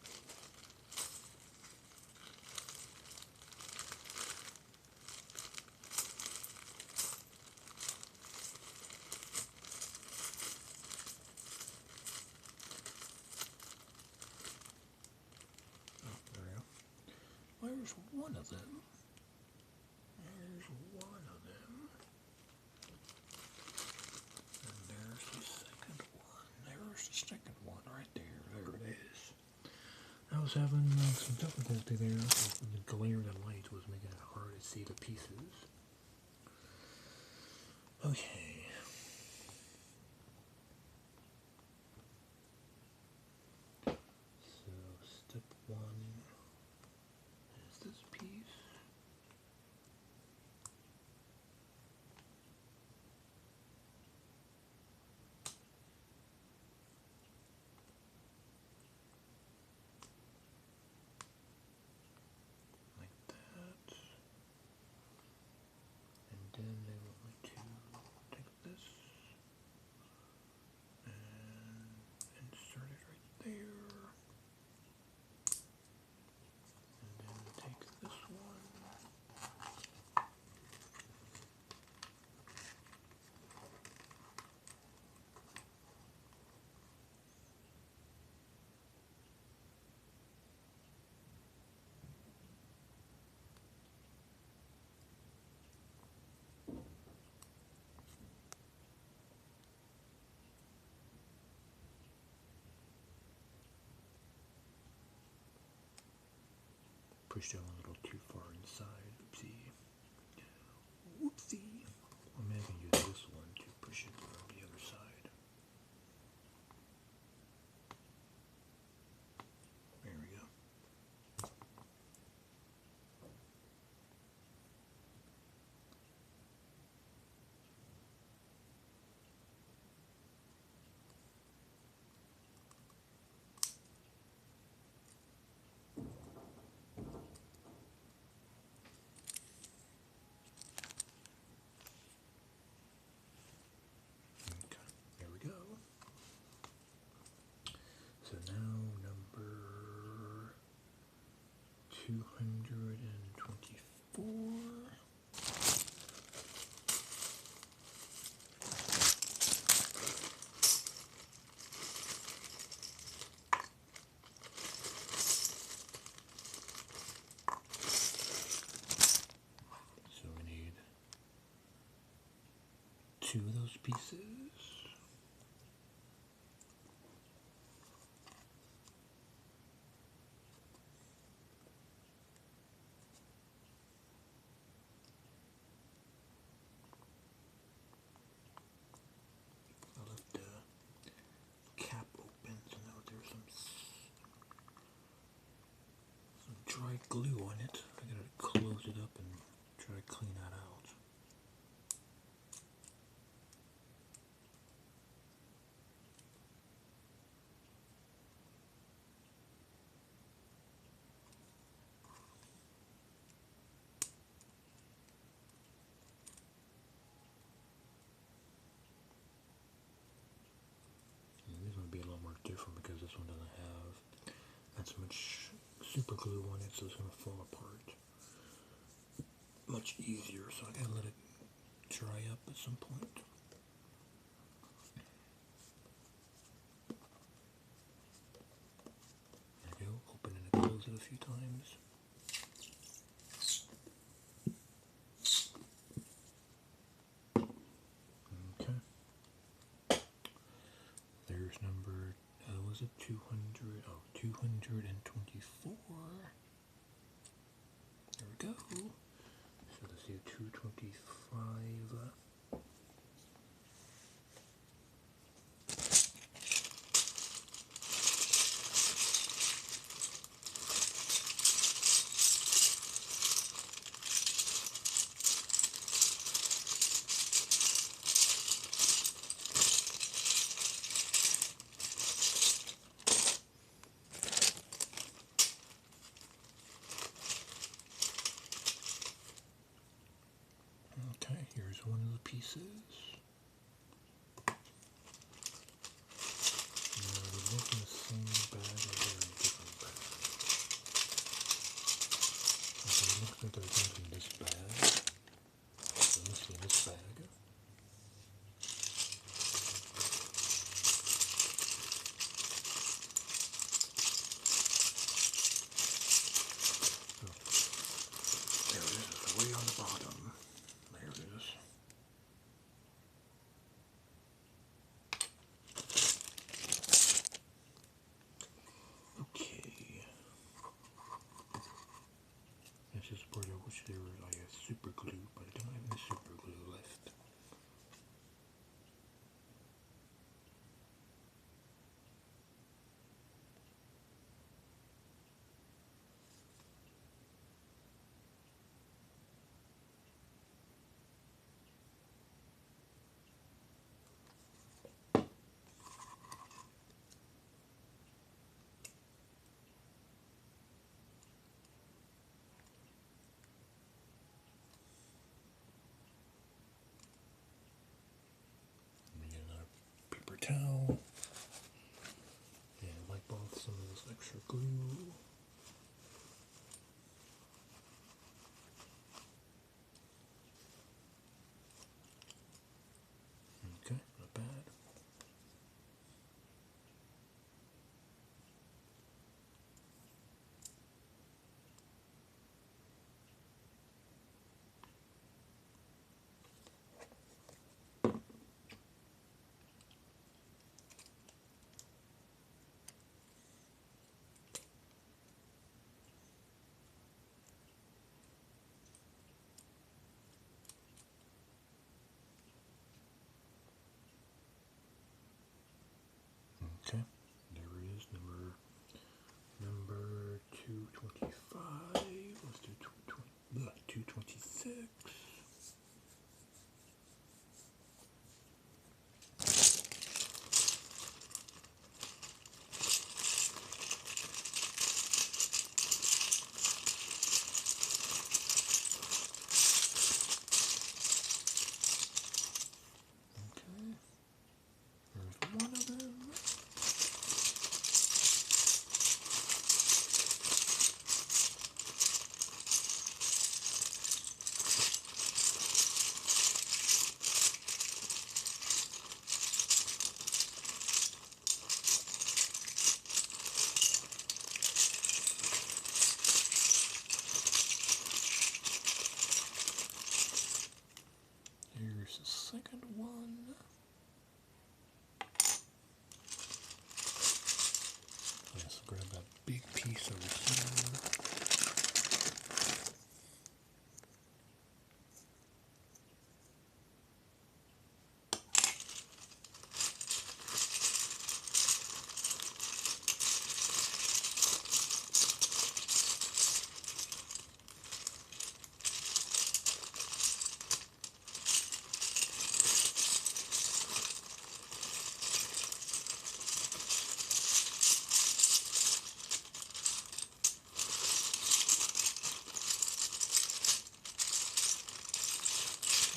Oh, there we go. There's one of them. There's one of them. And there's the second one. There's the second one right there. There it is. I was having some difficulty there. The glare of the light was making it hard to see the pieces. Okay. So step one is this piece. Like that. And then they want me to take this and insert it right there. And then take this one. Pushed it a little too far inside. Oopsie. Whoopsie. I'm going to use this one to push it around the other side. There we go. Okay, there we go. So now number 224. So we need two of those pieces. I left the cap open, so now there's some dry glue on it. I gotta close it up and try to clean that out. And this one will be a little more different because this one doesn't have as much super glue on it, so it's gonna fall apart much easier. So I gotta let it dry up at some point. There we go. Open and close it a few times. Okay. There's number, was it 200? Oh, 224. There we go. So let's do 225. pieces. Now, are they both in the same bag or they're in different bags? Okay, it looks like they're both in this bag. So let's see this bag. There it is, way on the bottom. There it is. Okay. This is where I wish there was like a super glue, but I don't have any super glue left. Let me get another paper towel and wipe off some of this extra glue. Okay, not bad. Okay, there it is, number 225. Let's do 226. Okay, there's one of them. Here's the second one. Let's grab that big piece over here.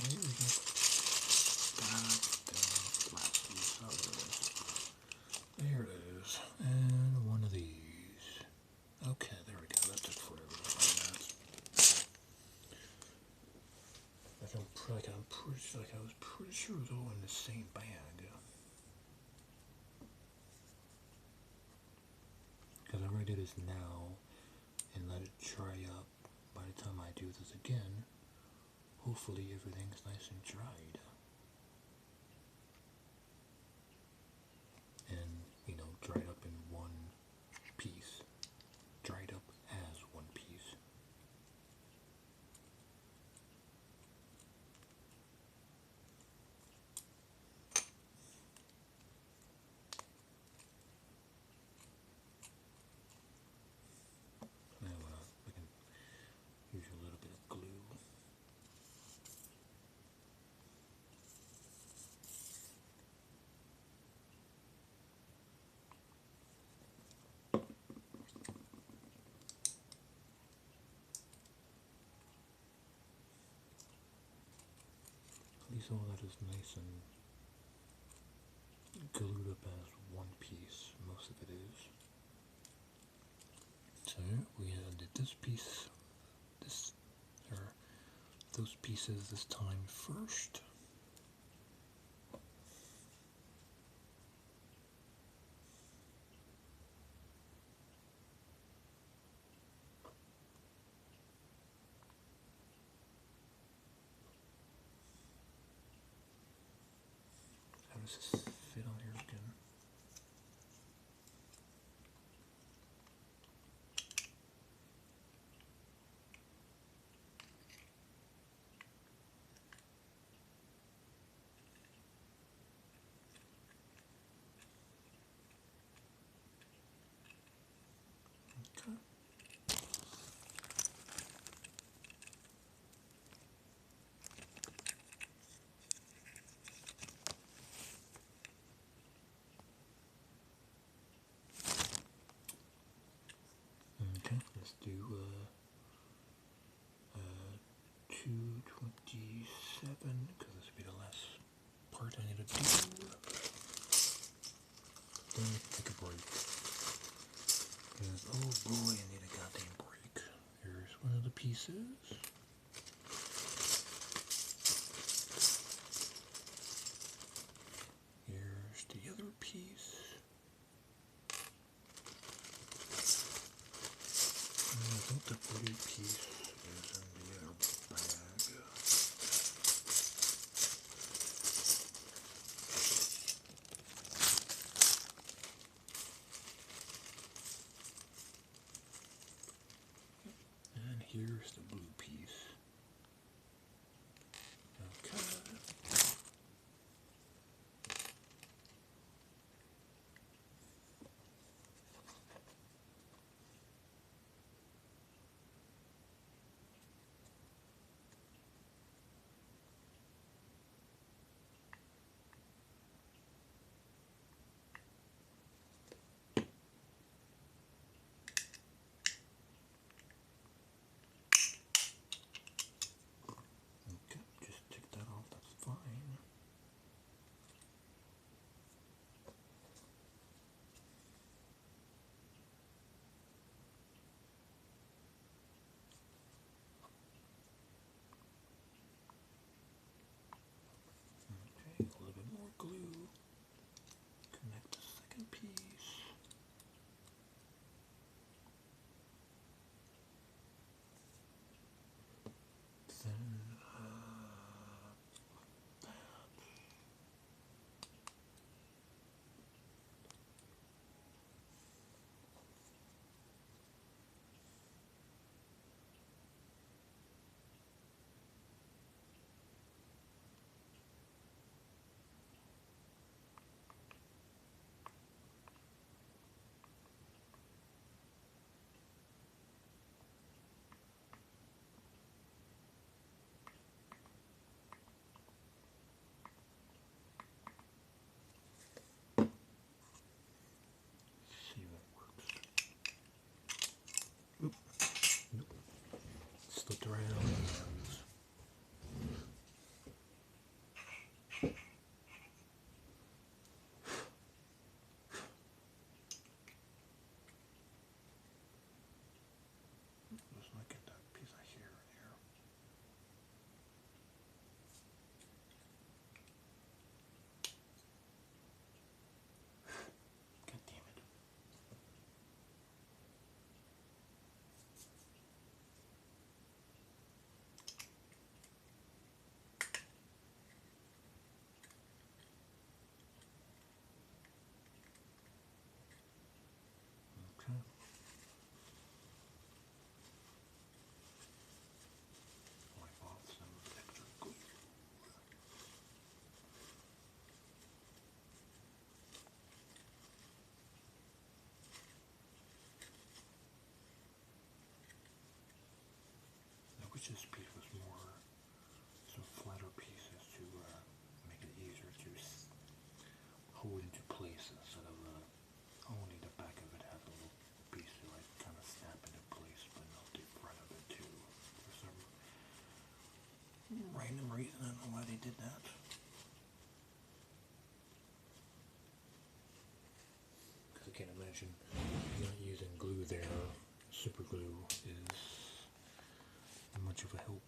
There we go. There it is. And one of these. Okay, there we go. That took forever to find that. I was pretty sure it was all in the same bag. Because I'm going to do this now and let it dry up. By the time I do this again, hopefully everything's nice and dried. And, dried up in one piece. Dried up as one piece. Now we can use a little bit of glue. case all that is nice and glued up as one piece. Most of it is. So we did this piece, or those pieces this time first. How does this fit on here again? Okay. Okay, let's do 227, because this will be the last part I need to do. Then take a break. Because, oh boy, I need a goddamn break. Here's one of the pieces. Here's the other piece. And I think the blue piece is in the other bag. And here's the blue piece. Okay. Okay, just take that off, that's fine. Okay, a little bit more glue. Connect the second piece. Then, see if it works. Oop. Nope. Slipped right out of my hands. Let's not get that piece of hair in here. God damn it. Okay. Wipe off some extra glue. I wish this piece was more, some flatter pieces to make it easier to hold into place instead of only the back of it has a little piece to like kind of snap into place, but not the front of it too. For some random reason, I don't know why they did that. imagine not using glue there, super glue is much of a help.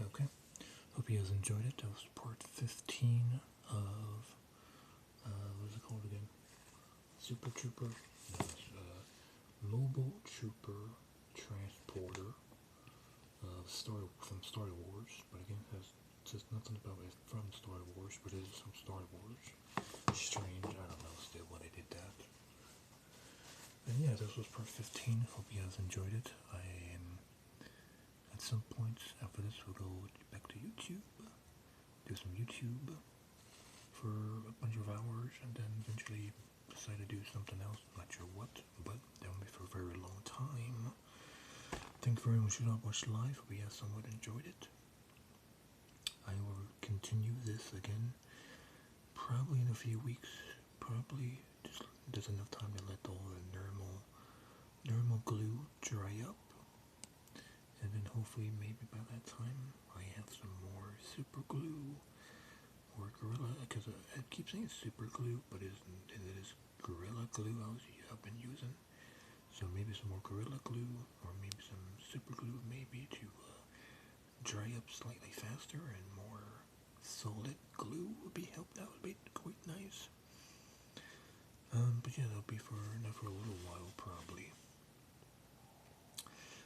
Okay, hope you guys enjoyed it. That was part 15 of, what is it called again? Super Trooper? No, it's, Mobile Trooper Transporter from Star Wars, but again, it says nothing about it from Star Wars, but it is from Star Wars. Strange, I don't know still why they did that. And yeah, this was part 15. Hope you guys enjoyed it. I am, at some point after this, we'll go back to YouTube, do some YouTube for a bunch of hours, and then eventually decide to do something else. Not sure what, but that won't be for a very long time. Thank you very much for watching live. Hope you guys somewhat enjoyed it. I will continue this again, probably in a few weeks. Probably just there's enough time to let all the normal glue dry up, and then hopefully maybe by that time I have some more super glue or Gorilla, because I keep saying super glue, but it is Gorilla glue I've been using. So maybe some more Gorilla glue, or maybe some super glue, maybe to dry up slightly faster, and more solid glue would be that would be quite nice. But yeah, that'll be for a little while probably.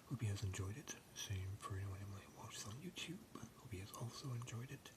Hope you guys enjoyed it. Same for anyone who might watch this on YouTube. Hope you guys also enjoyed it.